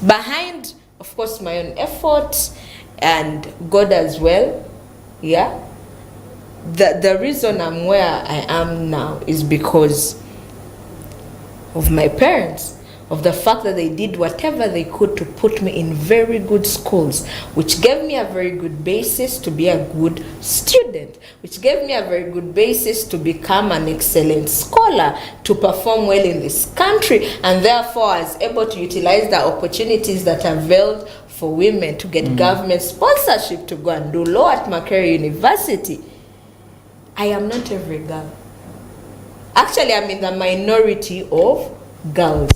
[SPEAKER 2] Behind, of course, my own effort and God as well, the reason I'm where I am now is because of my parents, of the fact that they did whatever they could to put me in very good schools, which gave me a very good basis to be a good student, which gave me a very good basis to become an excellent scholar, to perform well in this country, and therefore I was able to utilize the opportunities that are availed for women to get government sponsorship to go and do law at Makerere University. I am not every girl. Actually, I'm in the minority of girls.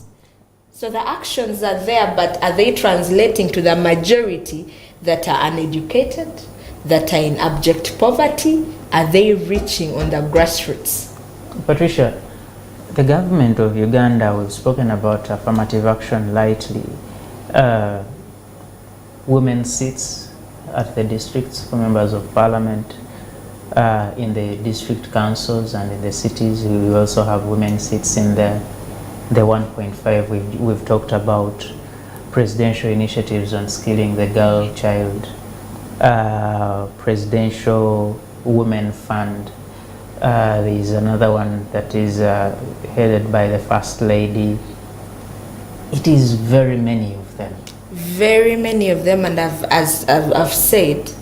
[SPEAKER 2] So the actions are there, but are they translating to the majority that are uneducated, that are in abject poverty? Are they reaching on the grassroots?
[SPEAKER 1] Patricia, The government of Uganda, we've spoken about affirmative action lightly. Women's seats at the districts for members of parliament, in the district councils and in the cities. We also have women's seats in the 1.5. We've talked about presidential initiatives on skilling the girl child, presidential women fund. There is another one that is headed by the First Lady. It is very many of them.
[SPEAKER 2] Very many of them, and as I've said,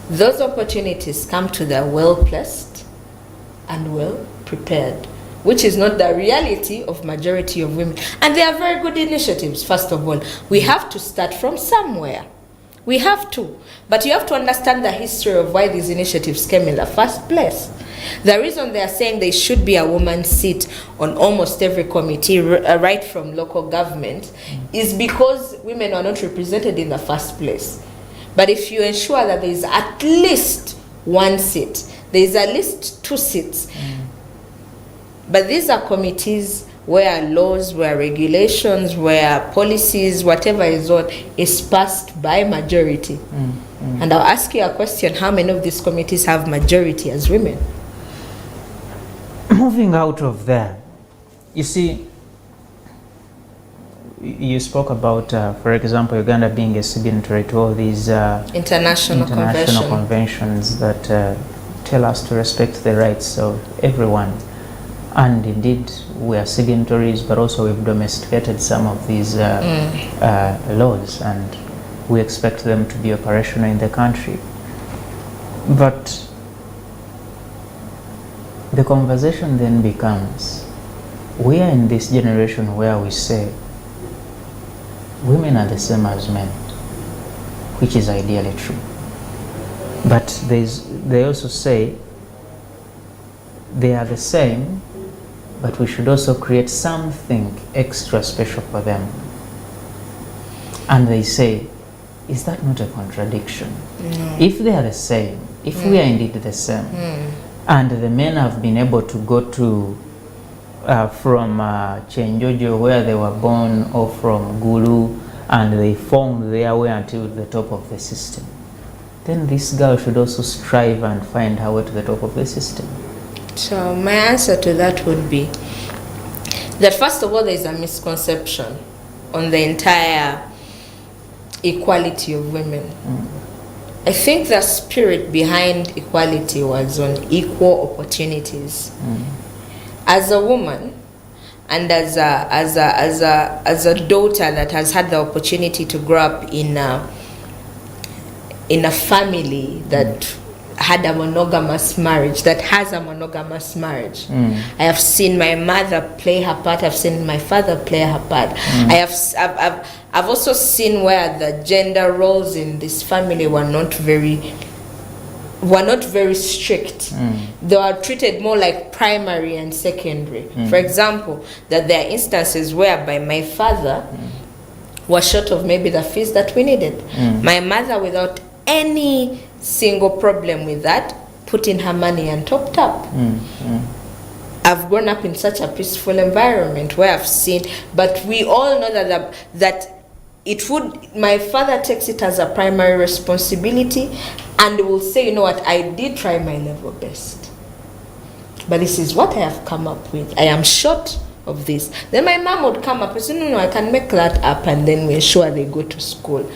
[SPEAKER 2] those opportunities come to the well-placed and well-prepared, which is not the reality of majority of women. And they are very good initiatives. First of all, we have to start from somewhere. We have to. But you have to understand the history of why these initiatives came in the first place. The reason they are saying there should be a woman's seat on almost every committee, right from local government, is because women are not represented in the first place. But if you ensure that there is at least one seat, there is at least 2 seats. But these are committees where laws, where regulations, where policies, whatever is on, is passed by majority. And I'll ask you a question: how many of these committees have majority as women?
[SPEAKER 1] Moving out of there, you see, you spoke about, for example, Uganda being a signatory to all these
[SPEAKER 2] international
[SPEAKER 1] conventions that tell us to respect the rights of everyone. And indeed, we are signatories, but also we've domesticated some of these laws, and we expect them to be operational in the country. But the conversation then becomes, we are in this generation where we say women are the same as men, which is ideally true. But they also say they are the same, but we should also create something extra special for them. And they say, is that not a contradiction? If they are the same, if we are indeed the same, and the men have been able to go to from Chenjojo, where they were born, or from Gulu, and they formed their way until the top of the system, then this girl should also strive and find her way to the top of the system.
[SPEAKER 2] So my answer to that would be that, first of all, there is a misconception on the entire equality of women. I think the spirit behind equality was on equal opportunities. As a woman, and as a daughter that has had the opportunity to grow up in a family that had a monogamous marriage, that has a monogamous marriage. I have seen my mother play her part. I've seen my father play her part. I've also seen where the gender roles in this family were not very strict. They were treated more like primary and secondary. For example, that there are instances whereby my father was short of maybe the fees that we needed. My mother, without any single problem with that, put in her money and topped up. I've grown up in such a peaceful environment where I've seen, but we all know that it would, my father takes it as a primary responsibility and will say, you know what, I did try my level best, but this is what I have come up with. I am short of this. Then my mom would come up and say, no, I can make that up, and then we ensure they go to school.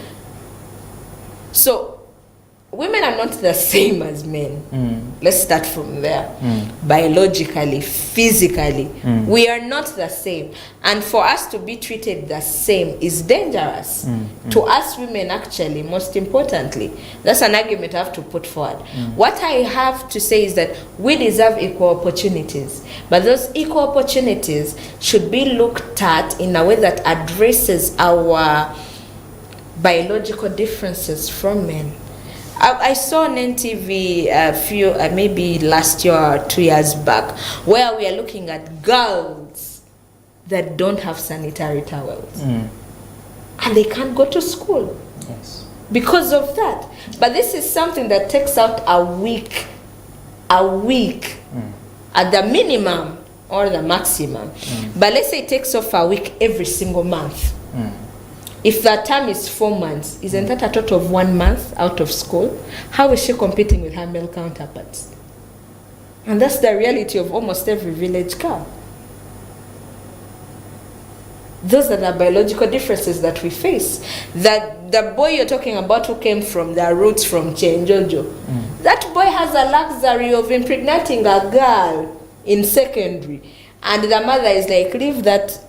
[SPEAKER 2] So women are not the same as men. Let's start from there. Biologically, physically, we are not the same. And for us to be treated the same is dangerous. To us women, actually, most importantly. That's an argument I have to put forward. What I have to say is that we deserve equal opportunities. But those equal opportunities should be looked at in a way that addresses our biological differences from men. I saw on NTV a few, maybe last year or 2 years back, where we are looking at girls that don't have sanitary towels. And they can't go to school because of that. But this is something that takes out a week at the minimum or the maximum. But let's say it takes off a week every single month. If that term is 4 months, isn't that a total of 1 month out of school? How is she competing with her male counterparts? And that's the reality of almost every village girl. Those are the biological differences that we face. That the boy you're talking about who came from the roots from Chenjojo, that boy has a luxury of impregnating a girl in secondary. And the mother is like, leave that,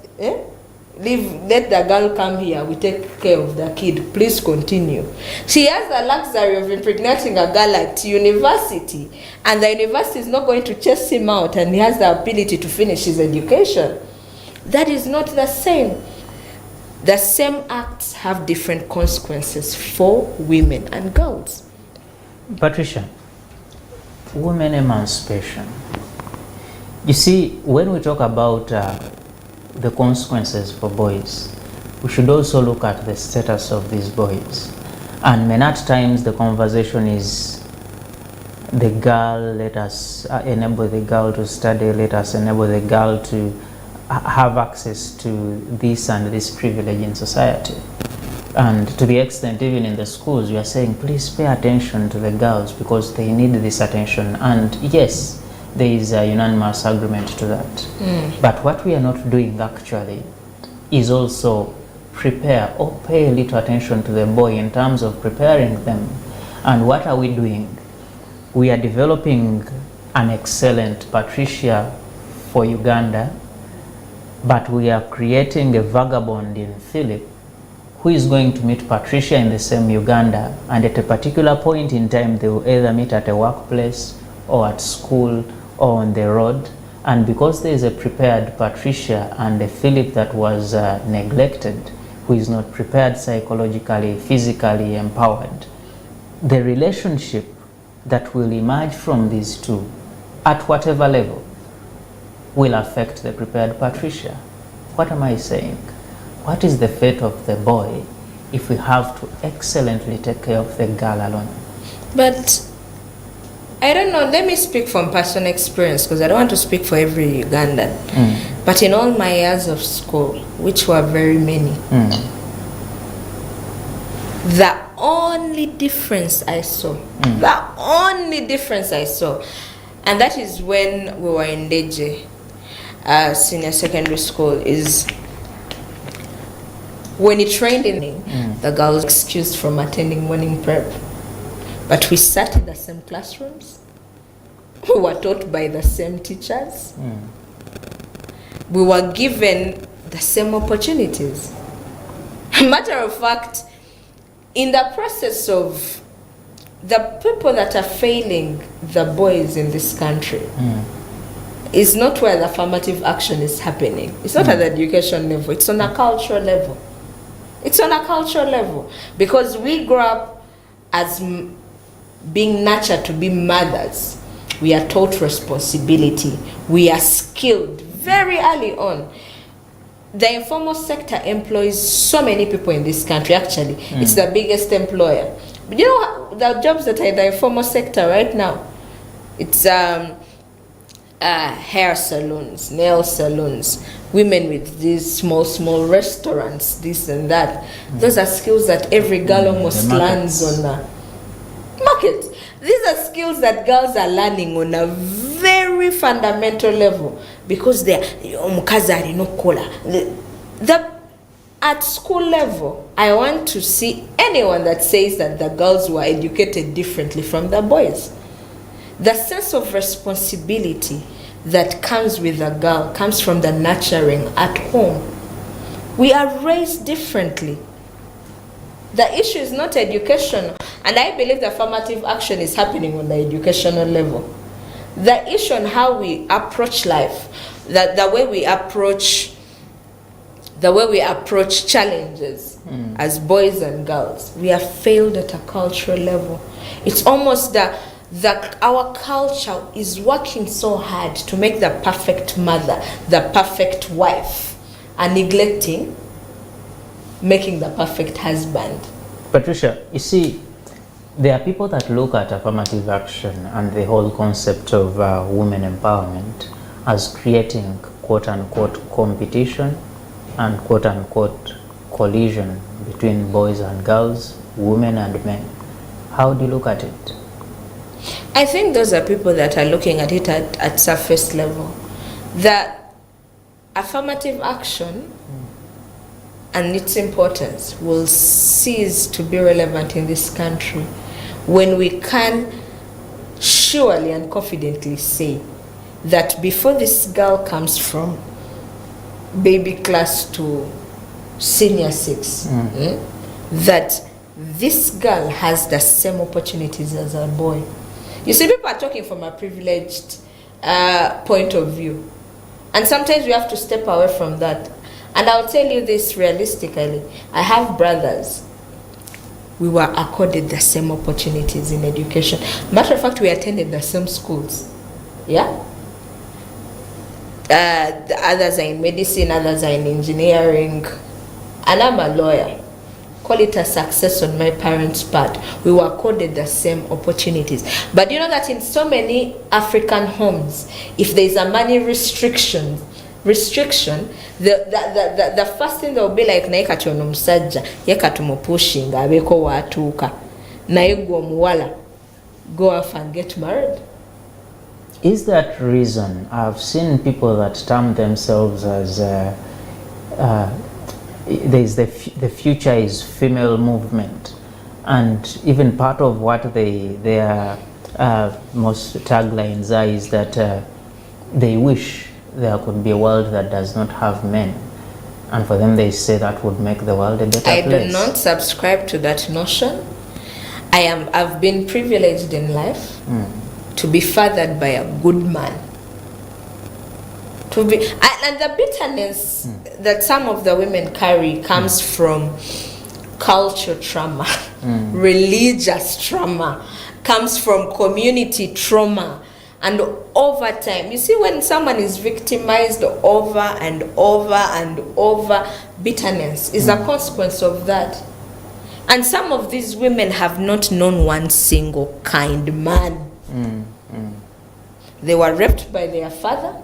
[SPEAKER 2] let the girl come here, we take care of the kid, please continue. She has the luxury of impregnating a girl at university, and the university is not going to chase him out, and he has the ability to finish his education. That is not the same. The same acts have different consequences for women and girls.
[SPEAKER 1] Patricia, women emancipation. You see, when we talk about the consequences for boys, we should also look at the status of these boys. And many times the conversation is the girl, let us enable the girl to study, let us enable the girl to have access to this and this privilege in society. And to the extent, even in the schools, we are saying, please pay attention to the girls because they need this attention. And yes, there is a unanimous agreement to that. But what we are not doing actually is also prepare or pay a little attention to the boy in terms of preparing them. And what are we doing? We are developing an excellent Patricia for Uganda, but we are creating a vagabond in Philip who is going to meet Patricia in the same Uganda, and at a particular point in time they will either meet at a workplace or at school or on the road. And because there is a prepared Patricia and a Philip that was neglected, who is not prepared psychologically, physically empowered, the relationship that will emerge from these two at whatever level will affect the prepared Patricia. What am I saying? What is the fate of the boy if we have to excellently take care of the girl alone?
[SPEAKER 2] But I don't know, let me speak from personal experience because I don't want to speak for every Ugandan. But in all my years of school, which were very many, the only difference I saw, and that is when we were in Deje, senior secondary school, is when he trained in the girls were excused from attending morning prep. But we sat in the same classrooms. We were taught by the same teachers. We were given the same opportunities. Matter of fact, in the process of the people that are failing the boys in this country, is not where the affirmative action is happening. It's not at the education level. It's on a cultural level. It's on a cultural level. Because we grow up as being nurtured to be mothers. We are taught responsibility. We are skilled very early on. The informal sector employs so many people in this country, actually. It's the biggest employer. But you know the jobs that are in the informal sector right now? It's hair salons, nail salons, women with these small restaurants, this and that. Those are skills that every girl almost lands on the market. These are skills that girls are learning on a very fundamental level because they're at school level. I want to see anyone that says that the girls were educated differently from the boys. The sense of responsibility that comes with a girl comes from the nurturing at home. We are raised differently. The issue is not education, and I believe the affirmative action is happening on the educational level. The issue on how we approach life, the way we approach challenges as boys and girls, we have failed at a cultural level. It's almost that our culture is working so hard to make the perfect mother, the perfect wife, and neglecting making the perfect husband.
[SPEAKER 1] Patricia, you see, there are people that look at affirmative action and the whole concept of women empowerment as creating quote-unquote competition and quote-unquote collision between boys and girls, women and men. How do you look at it?
[SPEAKER 2] I think those are people that are looking at it at surface level. That affirmative action and its importance will cease to be relevant in this country when we can surely and confidently say that before this girl comes from baby class to senior 6, that this girl has the same opportunities as a boy. You see, people are talking from a privileged point of view, and sometimes we have to step away from that. And I'll tell you this realistically, I have brothers. We were accorded the same opportunities in education. Matter of fact, we attended the same schools. Yeah? The others are in medicine, others are in engineering, and I'm a lawyer. Call it a success on my parents' part. We were accorded the same opportunities. But you know that in so many African homes, if there's a money restriction, the first thing they'll be like, naye kati ono musajja ye katumupushinga abeeko watuuka naye gwe omuwala go off and get married.
[SPEAKER 1] Is that reason? I've seen people that term themselves as there's the future is female movement, and even part of what their most taglines are is that they wish there could be a world that does not have men, and for them they say that would make the world a better place.
[SPEAKER 2] I do not subscribe to that notion. I've been privileged in life to be fathered by a good man. And the bitterness that some of the women carry comes from culture trauma, religious trauma, comes from community trauma. And over time, you see, when someone is victimized over and over and over, bitterness is a consequence of that. And some of these women have not known one single kind man. They were raped by their father.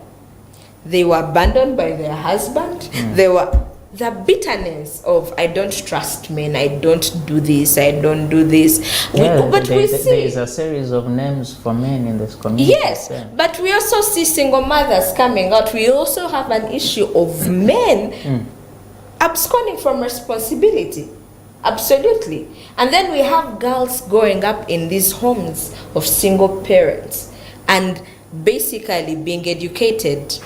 [SPEAKER 2] They were abandoned by their husband. They were the bitterness of, I don't trust men, I don't do this, I don't do this.
[SPEAKER 1] Yeah,
[SPEAKER 2] we see
[SPEAKER 1] there is a series of names for men in this community.
[SPEAKER 2] Yes, but we also see single mothers coming out. We also have an issue of men absconding from responsibility. Absolutely. And then we have girls growing up in these homes of single parents and basically being educated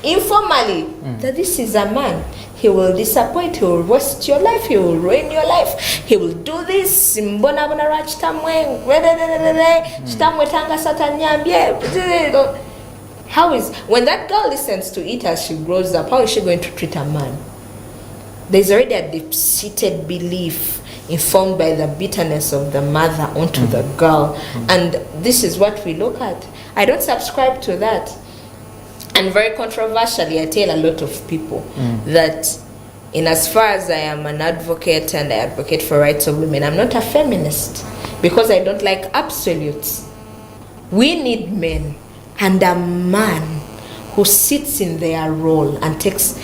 [SPEAKER 2] informally that this is a man. He will disappoint, he will waste your life, he will ruin your life, he will do this. How is, when that girl listens to it as she grows up, how is she going to treat a man? There's already a deep-seated belief informed by the bitterness of the mother onto the girl. And this is what we look at. I don't subscribe to that. And very controversially, I tell a lot of people that in as far as I am an advocate and I advocate for rights of women, I'm not a feminist because I don't like absolutes. We need men and a man who sits in their role and takes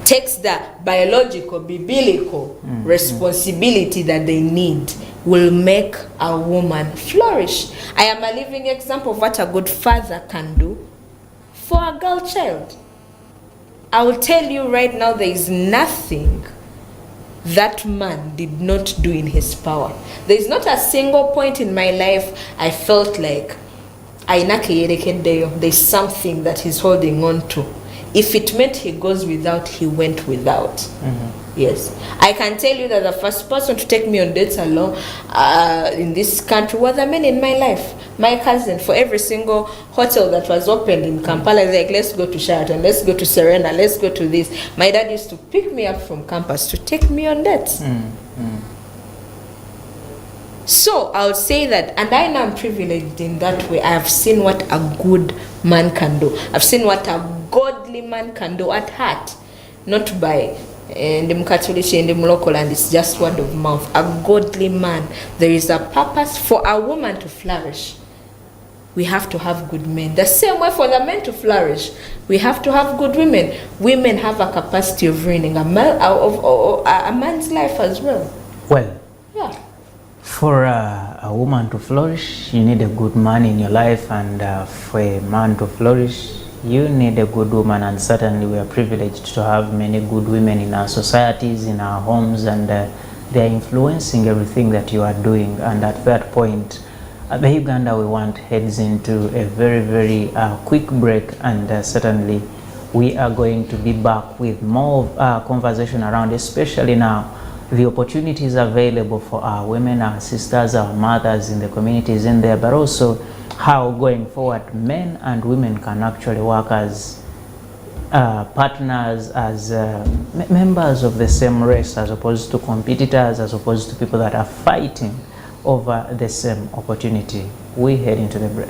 [SPEAKER 2] the biological, biblical responsibility that they need will make a woman flourish. I am a living example of what a good father can do for a girl child. I will tell you right now, there is nothing that man did not do in his power. There is not a single point in my life I felt like there's something that he's holding on to. If it meant he goes without, he went without. Yes. I can tell you that the first person to take me on dates alone in this country were the men in my life. My cousin, for every single hotel that was opened in Kampala, like, let's go to Sheraton, let's go to Serena, let's go to this. My dad used to pick me up from campus to take me on dates. So I would say that, and I know I'm privileged in that way. I have seen what a good man can do. I've seen what a godly man can do at heart, not by the Mkatoliki and the local, and it's just word of mouth. A godly man, there is a purpose for a woman to flourish. we have to have good men. The same way for the men to flourish, we have to have good women. Women have a capacity of ruining a man's life as well.
[SPEAKER 1] Well,
[SPEAKER 2] yeah.
[SPEAKER 1] For a woman to flourish, you need a good man in your life, and for a man to flourish, you need a good woman. And certainly we are privileged to have many good women in our societies, in our homes, and they are influencing everything that you are doing. And at that point, the Uganda we want heads into a very, very quick break, and certainly we are going to be back with more conversation around, especially now, the opportunities available for our women, our sisters, our mothers in the communities in there, but also how going forward men and women can actually work as partners, as members of the same race, as opposed to competitors, as opposed to people that are fighting over the same opportunity. We head into the break.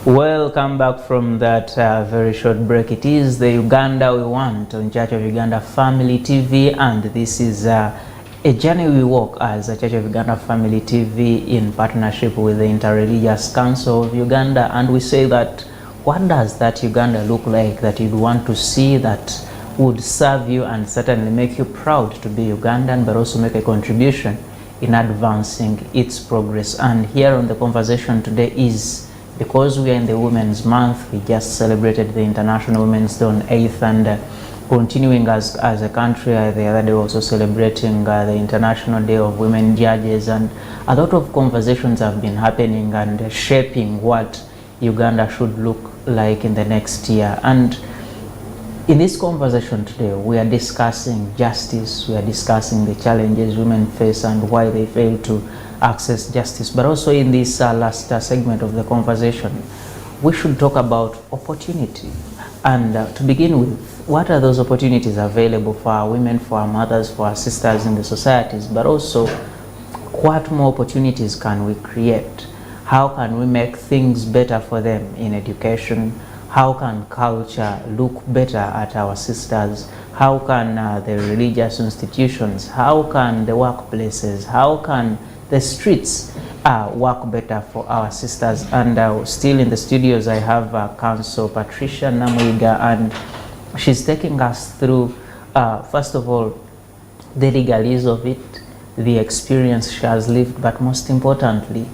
[SPEAKER 1] Welcome back from that very short break. It is the Uganda we want on Church of Uganda Family TV, and this is a journey we walk as a Church of Uganda Family TV in partnership with the Interreligious Council of Uganda. And we say that, what does that Uganda look like that you'd want to see, that would serve you and certainly make you proud to be Ugandan, but also make a contribution in advancing its progress? And here on the conversation today is, because we are in the Women's Month, we just celebrated the International Women's Day on 8th, and continuing as a country, the other day also celebrating the International Day of Women Judges, and a lot of conversations have been happening and shaping what Uganda should look like in the next year. And In this conversation today, we are discussing justice, we are discussing the challenges women face and why they fail to access justice. But also in this last segment of the conversation, we should talk about opportunity. And to begin with, what are those opportunities available for our women, for our mothers, for our sisters in the societies? But also, what more opportunities can we create? How can we make things better for them in education? How can culture look better at our sisters? How can the religious institutions, how can the workplaces, how can the streets work better for our sisters? And still in the studios, I have Council Patricia Namuiga, and she's taking us through, first of all, the legalese of it, the experience she has lived, but most importantly,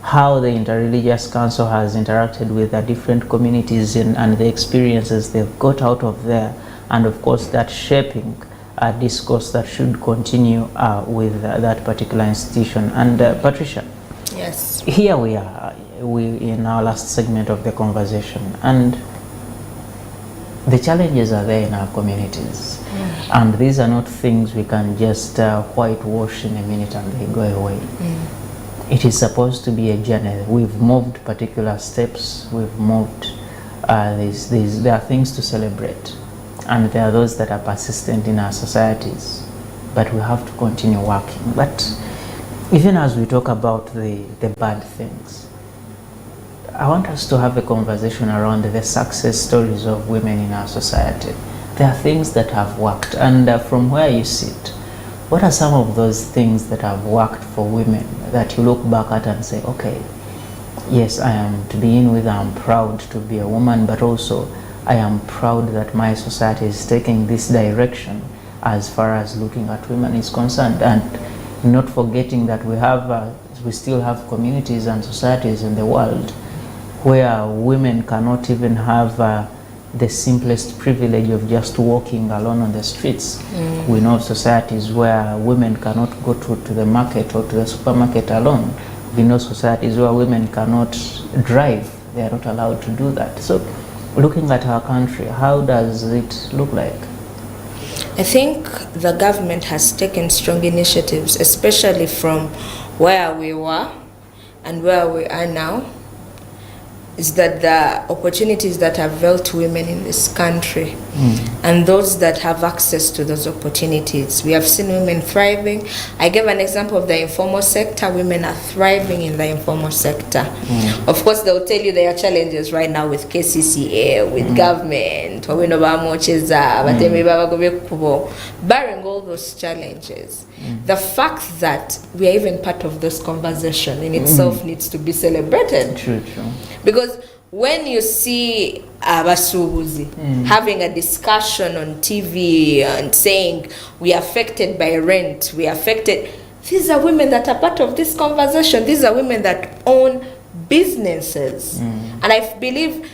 [SPEAKER 1] how the Interreligious Council has interacted with the different communities and the experiences they've got out of there, and of course that shaping a discourse that should continue with that particular institution. And Patricia,
[SPEAKER 2] yes,
[SPEAKER 1] here we are, in our last segment of the conversation, and the challenges are there in our communities, and these are not things we can just whitewash in a minute and they go away. It is supposed to be a journey. We've moved particular steps, we've moved, there are things to celebrate, and there are those that are persistent in our societies, but we have to continue working. But even as we talk about the bad things, I want us to have a conversation around the success stories of women in our society. There are things that have worked, and from where you sit, what are some of those things that have worked for women that you look back at and say, okay, yes, I am, to begin with, I'm proud to be a woman, but also I am proud that my society is taking this direction as far as looking at women is concerned, and not forgetting that we still have communities and societies in the world where women cannot even have the simplest privilege of just walking alone on the streets. We know societies where women cannot go to the market or to the supermarket alone. We know societies where women cannot drive. They are not allowed to do that. So looking at our country, how does it look like?
[SPEAKER 2] I think the government has taken strong initiatives, especially from where we were and where we are now, is that the opportunities that are available to women in this country and those that have access to those opportunities. We have seen women thriving. I gave an example of the informal sector. Women are thriving in the informal sector. Of course, they'll tell you there are challenges right now with KCCA, with government, barring all those challenges. The fact that we are even part of this conversation in itself needs to be celebrated.
[SPEAKER 1] True.
[SPEAKER 2] Because when you see abasubuzi having a discussion on TV and saying we are affected by rent, these are women that are part of this conversation. These are women that own businesses. And I believe,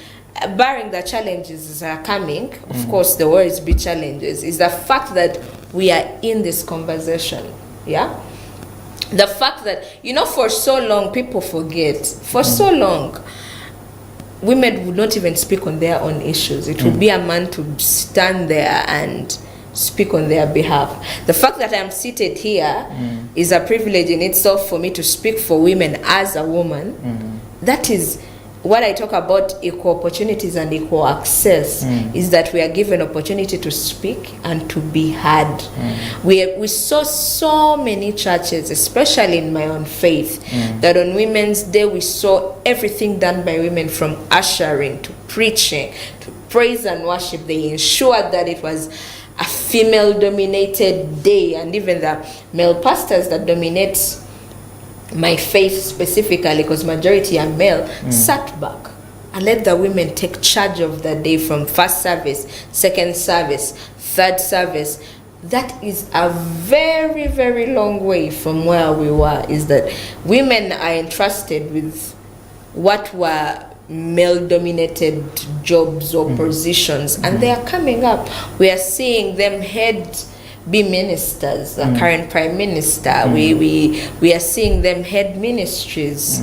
[SPEAKER 2] barring the challenges that are coming, of course there will always be challenges, is the fact that we are in this conversation. The fact that, for so long, people forget, for so long, women would not even speak on their own issues. It would be a man to stand there and speak on their behalf. The fact that I'm seated here is a privilege in itself for me to speak for women as a woman. That is what I talk about, equal opportunities and equal access, is that we are given opportunity to speak and to be heard. We saw so many churches, especially in my own faith, that on Women's Day we saw everything done by women, from ushering to preaching to praise and worship. They ensured that it was a female-dominated day, and even the male pastors that dominate my faith specifically, because majority are male, sat back and let the women take charge of the day, from first service, second service, third service. That is a very, very long way from where we were, is that women are entrusted with what were male-dominated jobs or positions, and they are coming up. We are seeing them be ministers, the current prime minister. We are seeing them head ministries,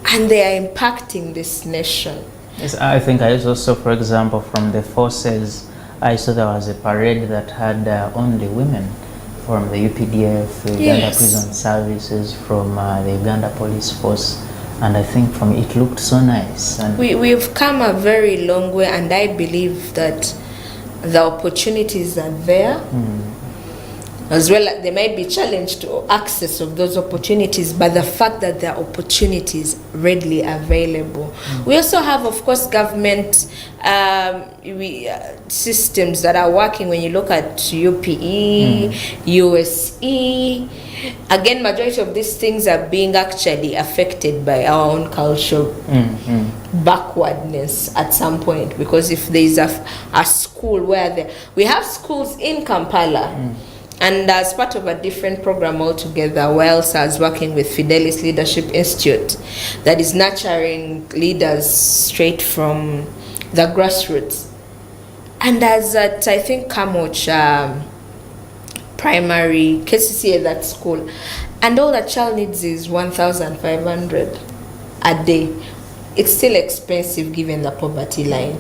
[SPEAKER 2] and they are impacting this nation.
[SPEAKER 1] Yes, I think I also, for example, from the forces, I saw there was a parade that had only women from the UPDF, the Uganda
[SPEAKER 2] Yes.
[SPEAKER 1] Prison Services, from the Uganda Police Force, and I think from it looked so nice. And
[SPEAKER 2] We've come a very long way, and I believe that the opportunities are there. As well, they might be challenged to access of those opportunities, but the fact that there are opportunities readily available. We also have, of course, government systems that are working. When you look at UPE, USE, again, majority of these things are being actually affected by our own cultural backwardness at some point. Because if there is a school where we have schools in Kampala, and as part of a different program altogether, whilst I was working with Fidelis Leadership Institute, that is nurturing leaders straight from the grassroots. And as at, I think, Kamoch Primary, KCCA, that school, and all the child needs is 1,500 a day. It's still expensive given the poverty line,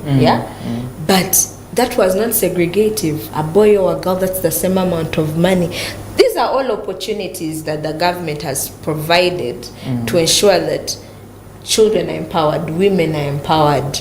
[SPEAKER 2] but that was not segregative. A boy or a girl, that's the same amount of money. These are all opportunities that the government has provided to ensure that children are empowered, women are empowered.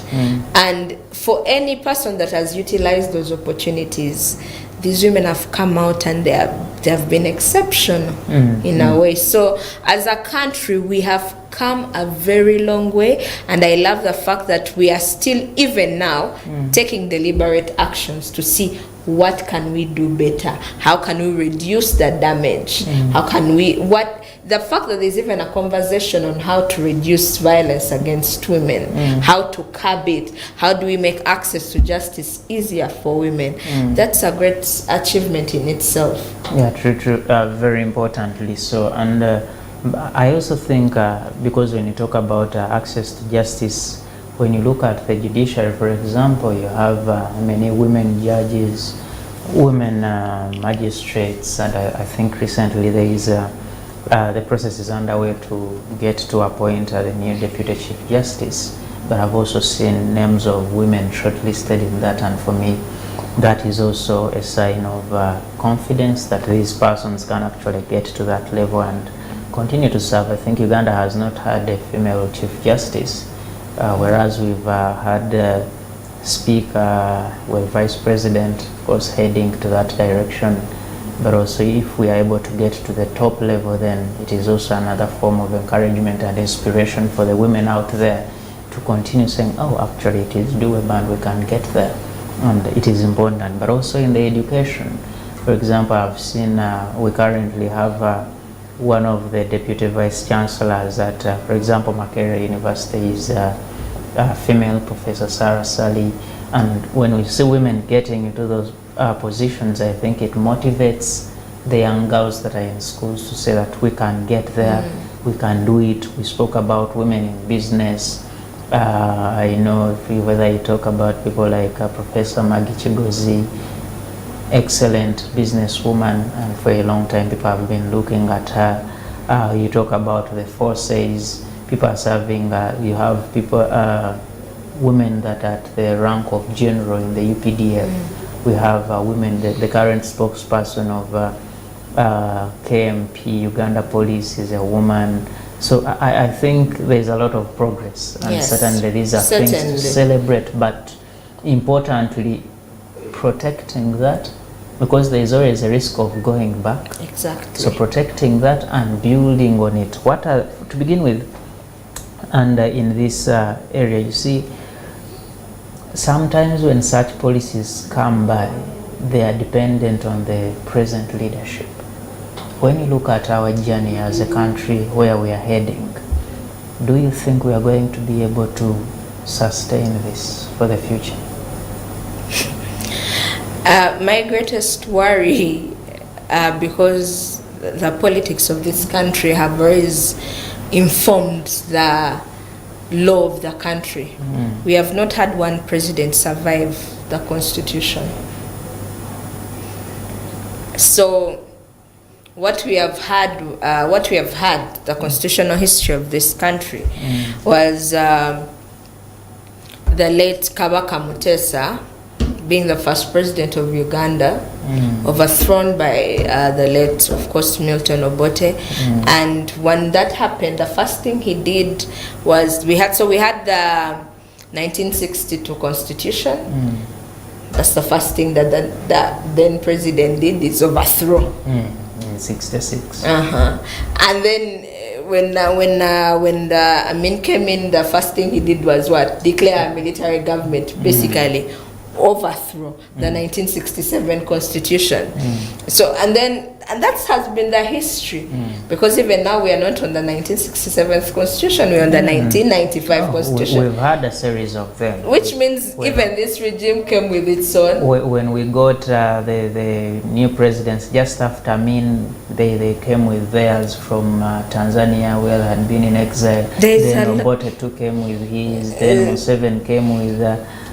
[SPEAKER 2] And for any person that has utilized those opportunities, these women have come out and they have been exceptional in a way. So as a country, we have come a very long way, and I love the fact that we are still, even now, taking deliberate actions to see what can we do better, how can we reduce the damage, how can we, the fact that there's even a conversation on how to reduce violence against women, how to curb it, how do we make access to justice easier for women, that's a great achievement in itself.
[SPEAKER 1] yeah, true, very importantly so. And I also think because when you talk about access to justice, when you look at the judiciary, for example, you have many women judges, women magistrates, and I think recently there is the process is underway to get to appoint the new Deputy Chief Justice. But I've also seen names of women shortlisted in that, and for me, that is also a sign of confidence that these persons can actually get to that level and continue to serve. I think Uganda has not had a female Chief Justice, whereas we've had Speaker, Vice President, of course, heading to that direction. But also, if we are able to get to the top level, then it is also another form of encouragement and inspiration for the women out there to continue saying, oh, actually it is doable and we can get there. And it is important. But also in the education, for example, I've seen we currently have one of the deputy vice chancellors at, for example, Makerere University is female, Professor Sarah Sally. And when we see women getting into those positions, I think it motivates the young girls that are in schools to say that we can get there, we can do it. We spoke about women in business. I know whether you talk about people like Professor Maggie Chigozi, excellent businesswoman, and for a long time people have been looking at her. You talk about the forces, people are serving, you have people, women that are at the rank of general in the UPDF. We have women, the current spokesperson of KMP, Uganda Police, is a woman. So I think there's a lot of progress, and
[SPEAKER 2] Yes,
[SPEAKER 1] certainly these are things to celebrate, but importantly, protecting that, because there is always a risk of going back.
[SPEAKER 2] Exactly.
[SPEAKER 1] So protecting that and building on it. What are, to begin with, and in this area, you see, sometimes when such policies come by, they are dependent on the present leadership. When you look at our journey as a country, where we are heading, do you think we are going to be able to sustain this for the future?
[SPEAKER 2] My greatest worry, because the politics of this country have always informed the law of the country. We have not had one president survive the constitution. So what we have had, the constitutional history of this country was the late Kabaka Mutesa being the first president of Uganda, overthrown by the late, of course, Milton Obote. And when that happened, the first thing he did was we had the 1962 Constitution. That's the first thing that then president did, is overthrow.
[SPEAKER 1] In 66.
[SPEAKER 2] And then when Amin came in, the first thing he did was what? Declare a military government, basically overthrow the 1967 Constitution. So and that has been the history, because even now we are not on the 1967 Constitution, we're on the 1995 Constitution.
[SPEAKER 1] We've had a series of them,
[SPEAKER 2] which means even this regime came with its own.
[SPEAKER 1] When we got the new presidents just after Amin, they came with theirs from Tanzania, where they had been in exile. Then Obote too came with his. Then Museveni came with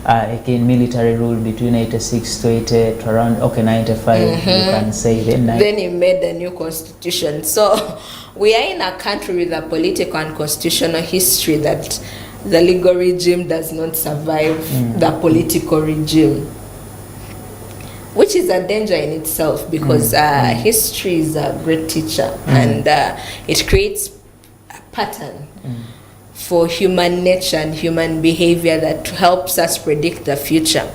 [SPEAKER 1] again military rule between 86 to 88, around 95. You can say then he made a new constitution. So we are in a country with a political and constitutional history that the legal regime does not survive the political regime, which is a danger in itself, because history is a great teacher, and it creates a pattern for human nature and human behavior that helps us predict the future.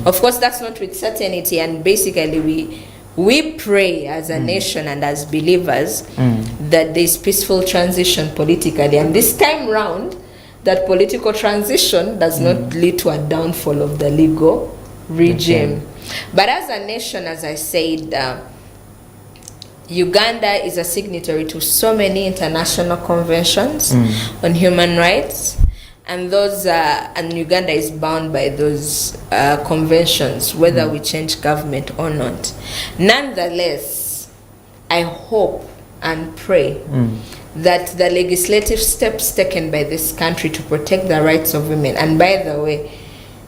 [SPEAKER 1] Of course, that's not with certainty, and basically we pray as a nation and as believers that there's peaceful transition politically, and this time round that political transition does not lead to a downfall of the legal regime. But as a nation, as I said, Uganda is a signatory to so many international conventions on human rights, and and Uganda is bound by those conventions, whether we change government or not. Nonetheless, I hope and pray that the legislative steps taken by this country to protect the rights of women, and by the way,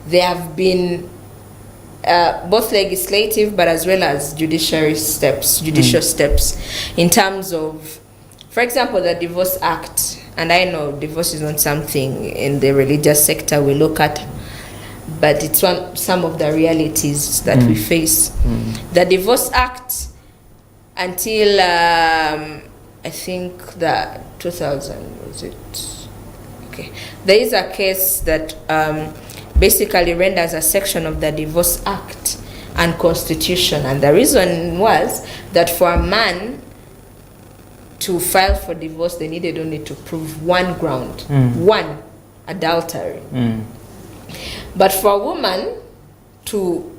[SPEAKER 1] there have been both legislative but as well as judicial steps, in terms of, for example, the Divorce Act. And I know divorce is not something in the religious sector we look at, but it's some of the realities that we face. The Divorce Act, until I think the 2000, was it? Okay. There is a case that basically renders a section of the Divorce Act unconstitutional, and the reason was that for a man to file for divorce, they needed only to prove one ground, one, adultery. But for a woman to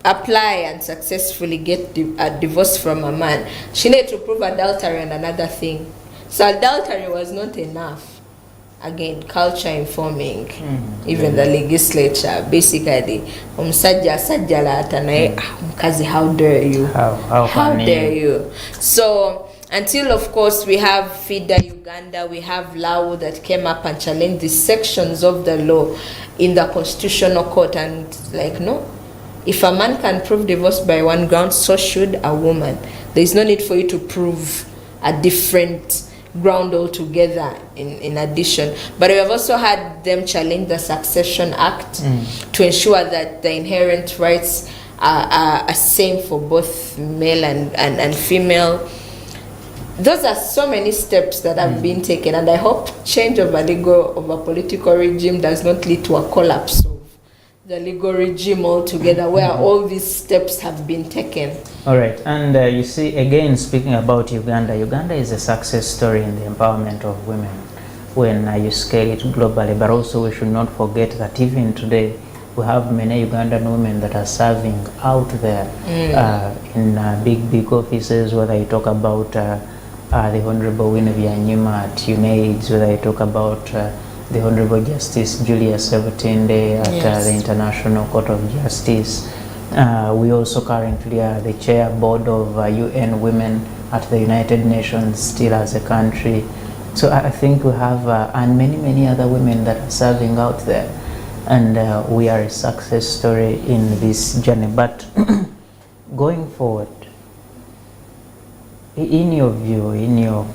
[SPEAKER 1] apply and successfully get a divorce from a man, she needed to prove adultery and another thing. So adultery was not enough. Again, culture informing even the legislature. Basically, how dare you? How dare you? So until, of course, we have FIDA Uganda, we have Lao that came up and challenged these sections of the law in the constitutional court, and like, no, if a man can prove divorce by one ground, so should a woman. There is no need for you to prove a different ground altogether in addition. But we have also had them challenge the Succession Act to ensure that the inherent rights are same for both male and female. Those are so many steps that have been taken, and I hope change of a political regime does not lead to a collapse of the legal regime altogether, where all these steps have been taken. All right, and you see, again, speaking about Uganda, Uganda is a success story in the empowerment of women when you scale it globally, but also we should not forget that even today we have many Ugandan women that are serving out there in big offices, whether you talk about the Honorable Winnie Byanyima at UNAIDS, whether you talk about the Honorable Justice Julius Sebutinde at the International Court of Justice. We also currently are the chair board of UN Women at the United Nations, still as a country. So I think we have and many other women that are serving out there, and we are a success story in this journey. But going forward, in your view, in your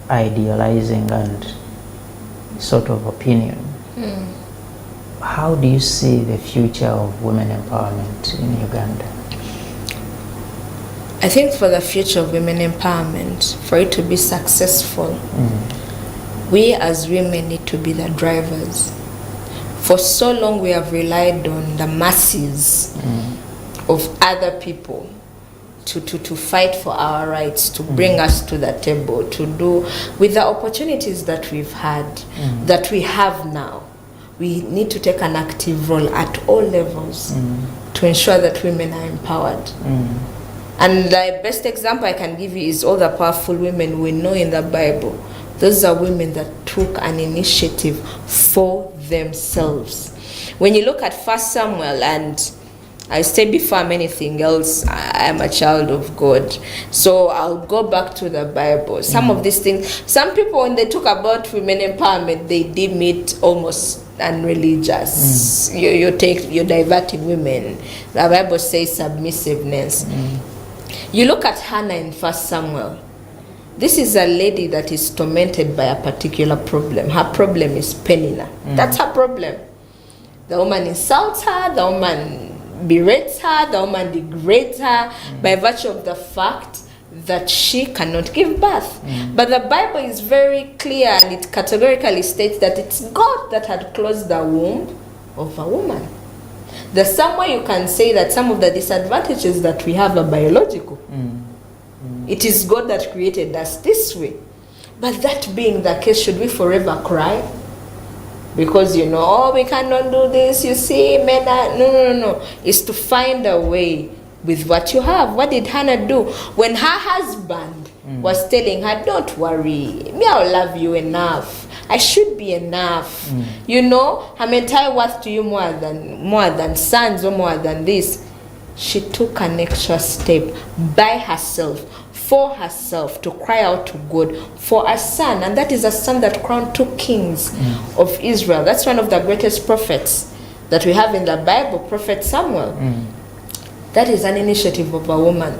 [SPEAKER 1] idealizing and sort of opinion, how do you see the future of women empowerment in Uganda?
[SPEAKER 2] I think for the future of women empowerment, for it to be successful, we as women need to be the drivers. For so long we have relied on the masses of other people to fight for our rights, to bring us to the table, to do with the opportunities that we've had, that we have now. We need to take an active role at all levels to ensure that women are empowered. And the best example I can give you is all the powerful women we know in the Bible. Those are women that took an initiative for themselves. When you look at 1 Samuel, and I say before I'm anything else, I am a child of God. So I'll go back to the Bible. Some of these things, some people when they talk about women empowerment, they deem it almost unreligious. You're diverting women. The Bible says submissiveness. You look at Hannah in 1 Samuel. This is a lady that is tormented by a particular problem. Her problem is Penina. That's her problem. The woman insults her, the woman berates her, the woman degrades her by virtue of the fact that she cannot give birth. But the Bible is very clear, and it categorically states that it's God that had closed the womb of a woman. There's some way you can say that some of the disadvantages that we have are biological. It is God that created us this way. But that being the case, should we forever cry? Because, oh, we cannot do this, you see, men are... No. It's to find a way with what you have. What did Hannah do? When her husband was telling her, don't worry, me, I'll love you enough. I should be enough. I'm entire worth to you more than sons or more than this. She took an extra step by herself, for herself, to cry out to God for a son. And that is a son that crowned 2 kings of Israel. That's one of the greatest prophets that we have in the Bible, Prophet Samuel. That is an initiative of a woman.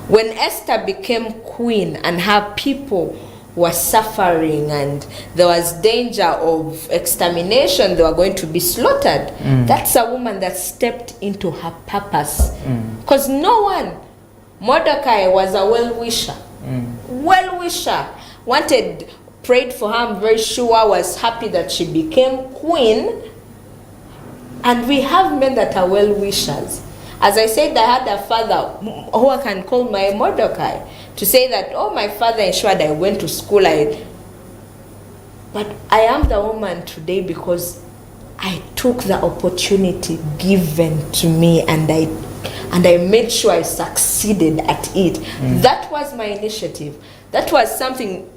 [SPEAKER 2] When Esther became queen and her people were suffering and there was danger of extermination, they were going to be slaughtered, that's a woman that stepped into her purpose. Because no one, Mordecai was a well-wisher. Well-wisher. Prayed for her, I'm very sure, was happy that she became queen. And we have men that are well-wishers. As I said, I had a father who I can call my Mordecai, to say that, oh, my father ensured I went to school. But I am the woman today because I took the opportunity given to me, and I made sure I succeeded at it. That was my initiative. That was something,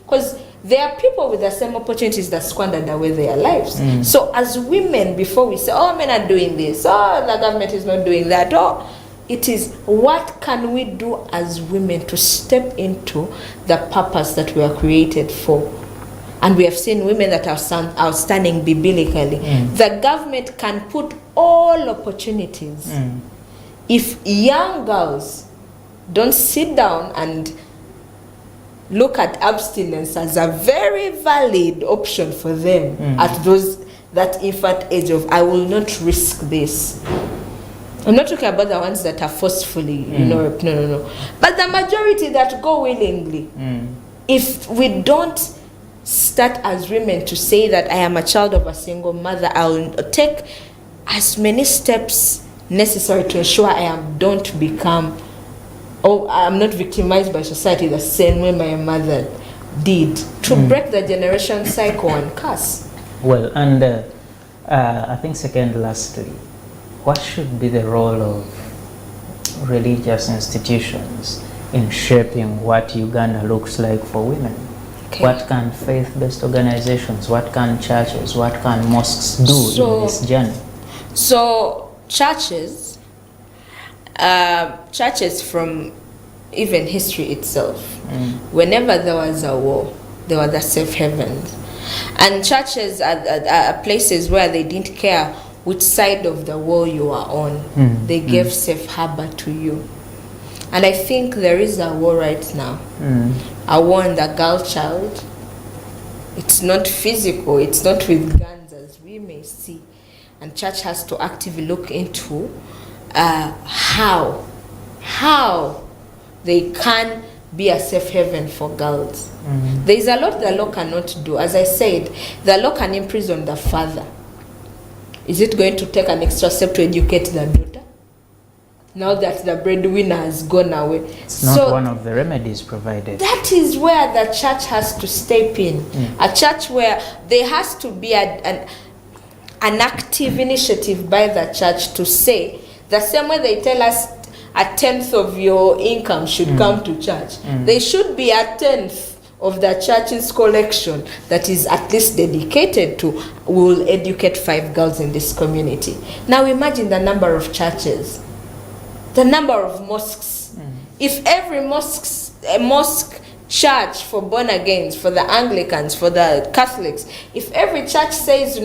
[SPEAKER 2] because there are people with the same opportunities that squandered away their lives. So as women, before we say, oh, men are doing this, oh, the government is not doing that, oh, it is what can we do as women to step into the purpose that we are created for. And we have seen women that are outstanding biblically. The government can put all opportunities. If young girls don't sit down and look at abstinence as a very valid option for them at that infant age of, I will not risk this. I'm not talking about the ones that are forcefully, no. But the majority that go willingly, if we don't start as women to say that I am a child of a single mother, I'll take as many steps necessary to ensure I'm not victimized by society the same way my mother did, to break the generation cycle and curse.
[SPEAKER 1] Well, and I think lastly, what should be the role of religious institutions in shaping what Uganda looks like for women? Okay. What can faith-based organizations, what can churches, what can mosques do in this journey?
[SPEAKER 2] So churches from even history itself, whenever there was a war, there were the safe havens. And churches are places where they didn't care which side of the war you are on. They gave safe harbor to you. And I think there is a war right now. A war on the girl child. It's not physical, it's not with guns as we may see. and church has to actively look into how they can be a safe haven for girls. There is a lot the law cannot do. As I said, the law can imprison the father. Is it going to take an extra step to educate the daughter now that the breadwinner has gone away?
[SPEAKER 1] It's not one of the remedies provided.
[SPEAKER 2] That is where the church has to step in. A church where there has to be an active initiative by the church to say, the same way they tell us a 10th of your income should come to church. There should be a 10th of the church's collection that is at least dedicated to, we will educate 5 girls in this community. Now imagine the number of churches, the number of mosques. If every mosque church for born agains, for the Anglicans, for the Catholics, if every church says,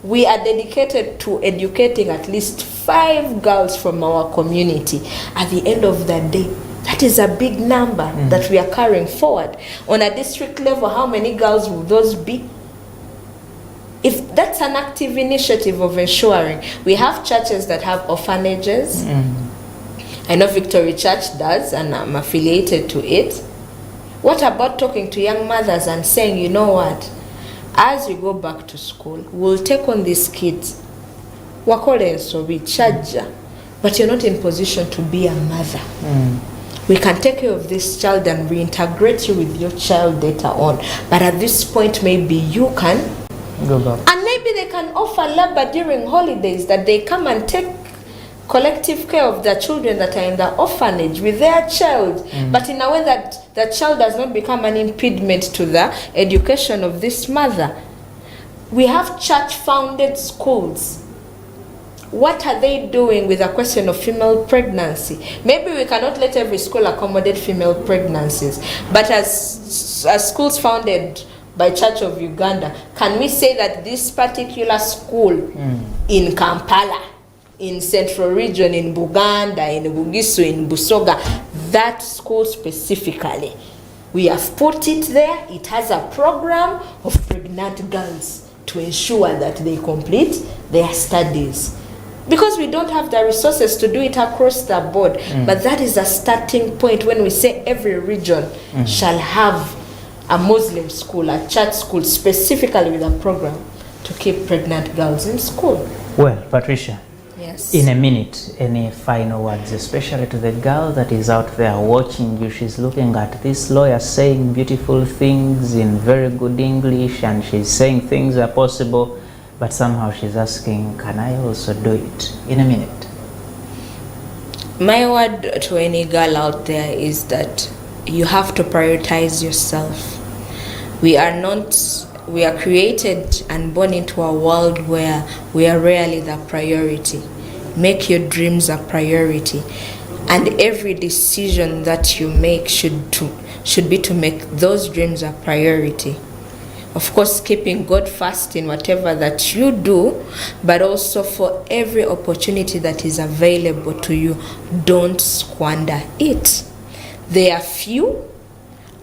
[SPEAKER 2] we are dedicated to educating at least 5 girls from our community, at the end of the day, that is a big number that we are carrying forward. On a district level, how many girls will those be? If that's an active initiative of ensuring, we have churches that have orphanages. I know Victory Church does, and I'm affiliated to it. What about talking to young mothers and saying, you know what, as you go back to school, we'll take on these kids, wakole so we charge, but you're not in position to be a mother. We can take care of this child and reintegrate you with your child later on. But at this point, maybe you can
[SPEAKER 1] go back.
[SPEAKER 2] And maybe they can offer labor during holidays, that they come and take collective care of the children that are in the orphanage with their child, but in a way that the child does not become an impediment to the education of this mother. We have church-founded schools. What are they doing with the question of female pregnancy? Maybe we cannot let every school accommodate female pregnancies, but as schools founded by Church of Uganda, can we say that this particular school in Kampala, in Central Region, in Buganda, in Bugisu, in Busoga, that school specifically, we have put it there, it has a program of pregnant girls to ensure that they complete their studies. Because we don't have the resources to do it across the board. But that is a starting point when we say every region shall have a Muslim school, a church school, specifically with a program to keep pregnant girls in school.
[SPEAKER 1] Well, Patricia,
[SPEAKER 2] yes,
[SPEAKER 1] in a minute, any final words, especially to the girl that is out there watching you? She's looking at this lawyer saying beautiful things in very good English, and she's saying things are possible, but somehow she's asking, can I also do it? In a minute.
[SPEAKER 2] My word to any girl out there is that you have to prioritize yourself. We are created and born into a world where we are rarely the priority. Make your dreams a priority. And every decision that you make should be to make those dreams a priority. Of course, keeping God first in whatever that you do, but also for every opportunity that is available to you, don't squander it. They are few,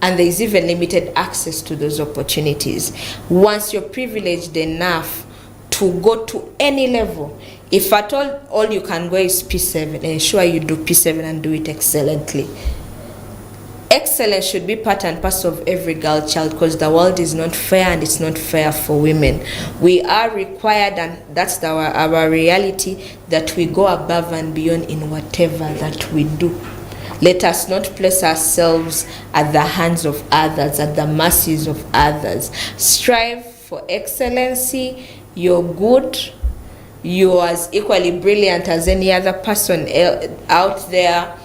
[SPEAKER 2] and there is even limited access to those opportunities. Once you're privileged enough to go to any level, if at all you can go is P7, ensure you do P7 and do it excellently. Excellence should be part and parcel of every girl child, because the world is not fair, and it's not fair for women. We are required, and that's our reality, that we go above and beyond in whatever that we do. Let us not place ourselves at the hands of others, at the mercies of others. Strive for excellency. You're good. You're as equally brilliant as any other person out there.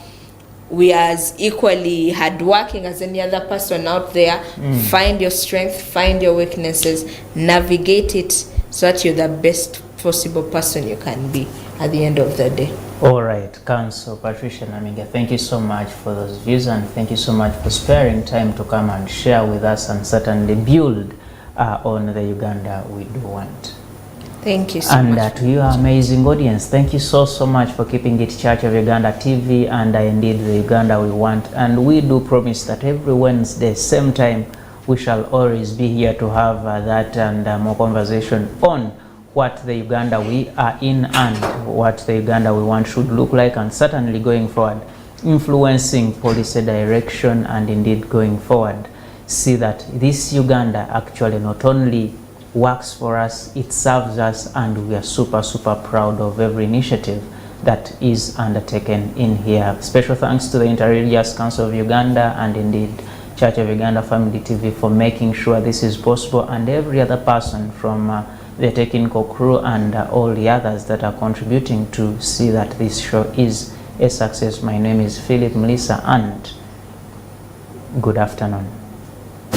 [SPEAKER 2] We are as equally hardworking as any other person out there. Find your strength, find your weaknesses, navigate it so that you're the best possible person you can be at the end of the day.
[SPEAKER 1] All right, Council Patricia Naminga, thank you so much for those views, and thank you so much for sparing time to come and share with us and certainly build on the Uganda we do want.
[SPEAKER 2] Thank you so much.
[SPEAKER 1] And to your amazing audience, thank you so much for keeping it Church of Uganda TV and indeed the Uganda we want. And we do promise that every Wednesday, same time, we shall always be here to have that and more conversation on what the Uganda we are in and what the Uganda we want should look like, and certainly going forward, influencing policy direction, and indeed going forward, see that this Uganda actually not only works for us, it serves us, and we are super proud of every initiative that is undertaken in here. Special thanks to the Interreligious Council of Uganda and indeed Church of Uganda Family TV for making sure this is possible, and every other person from the technical crew and all the others that are contributing to see that this show is a success. My name is Philip Mlisa, and good afternoon.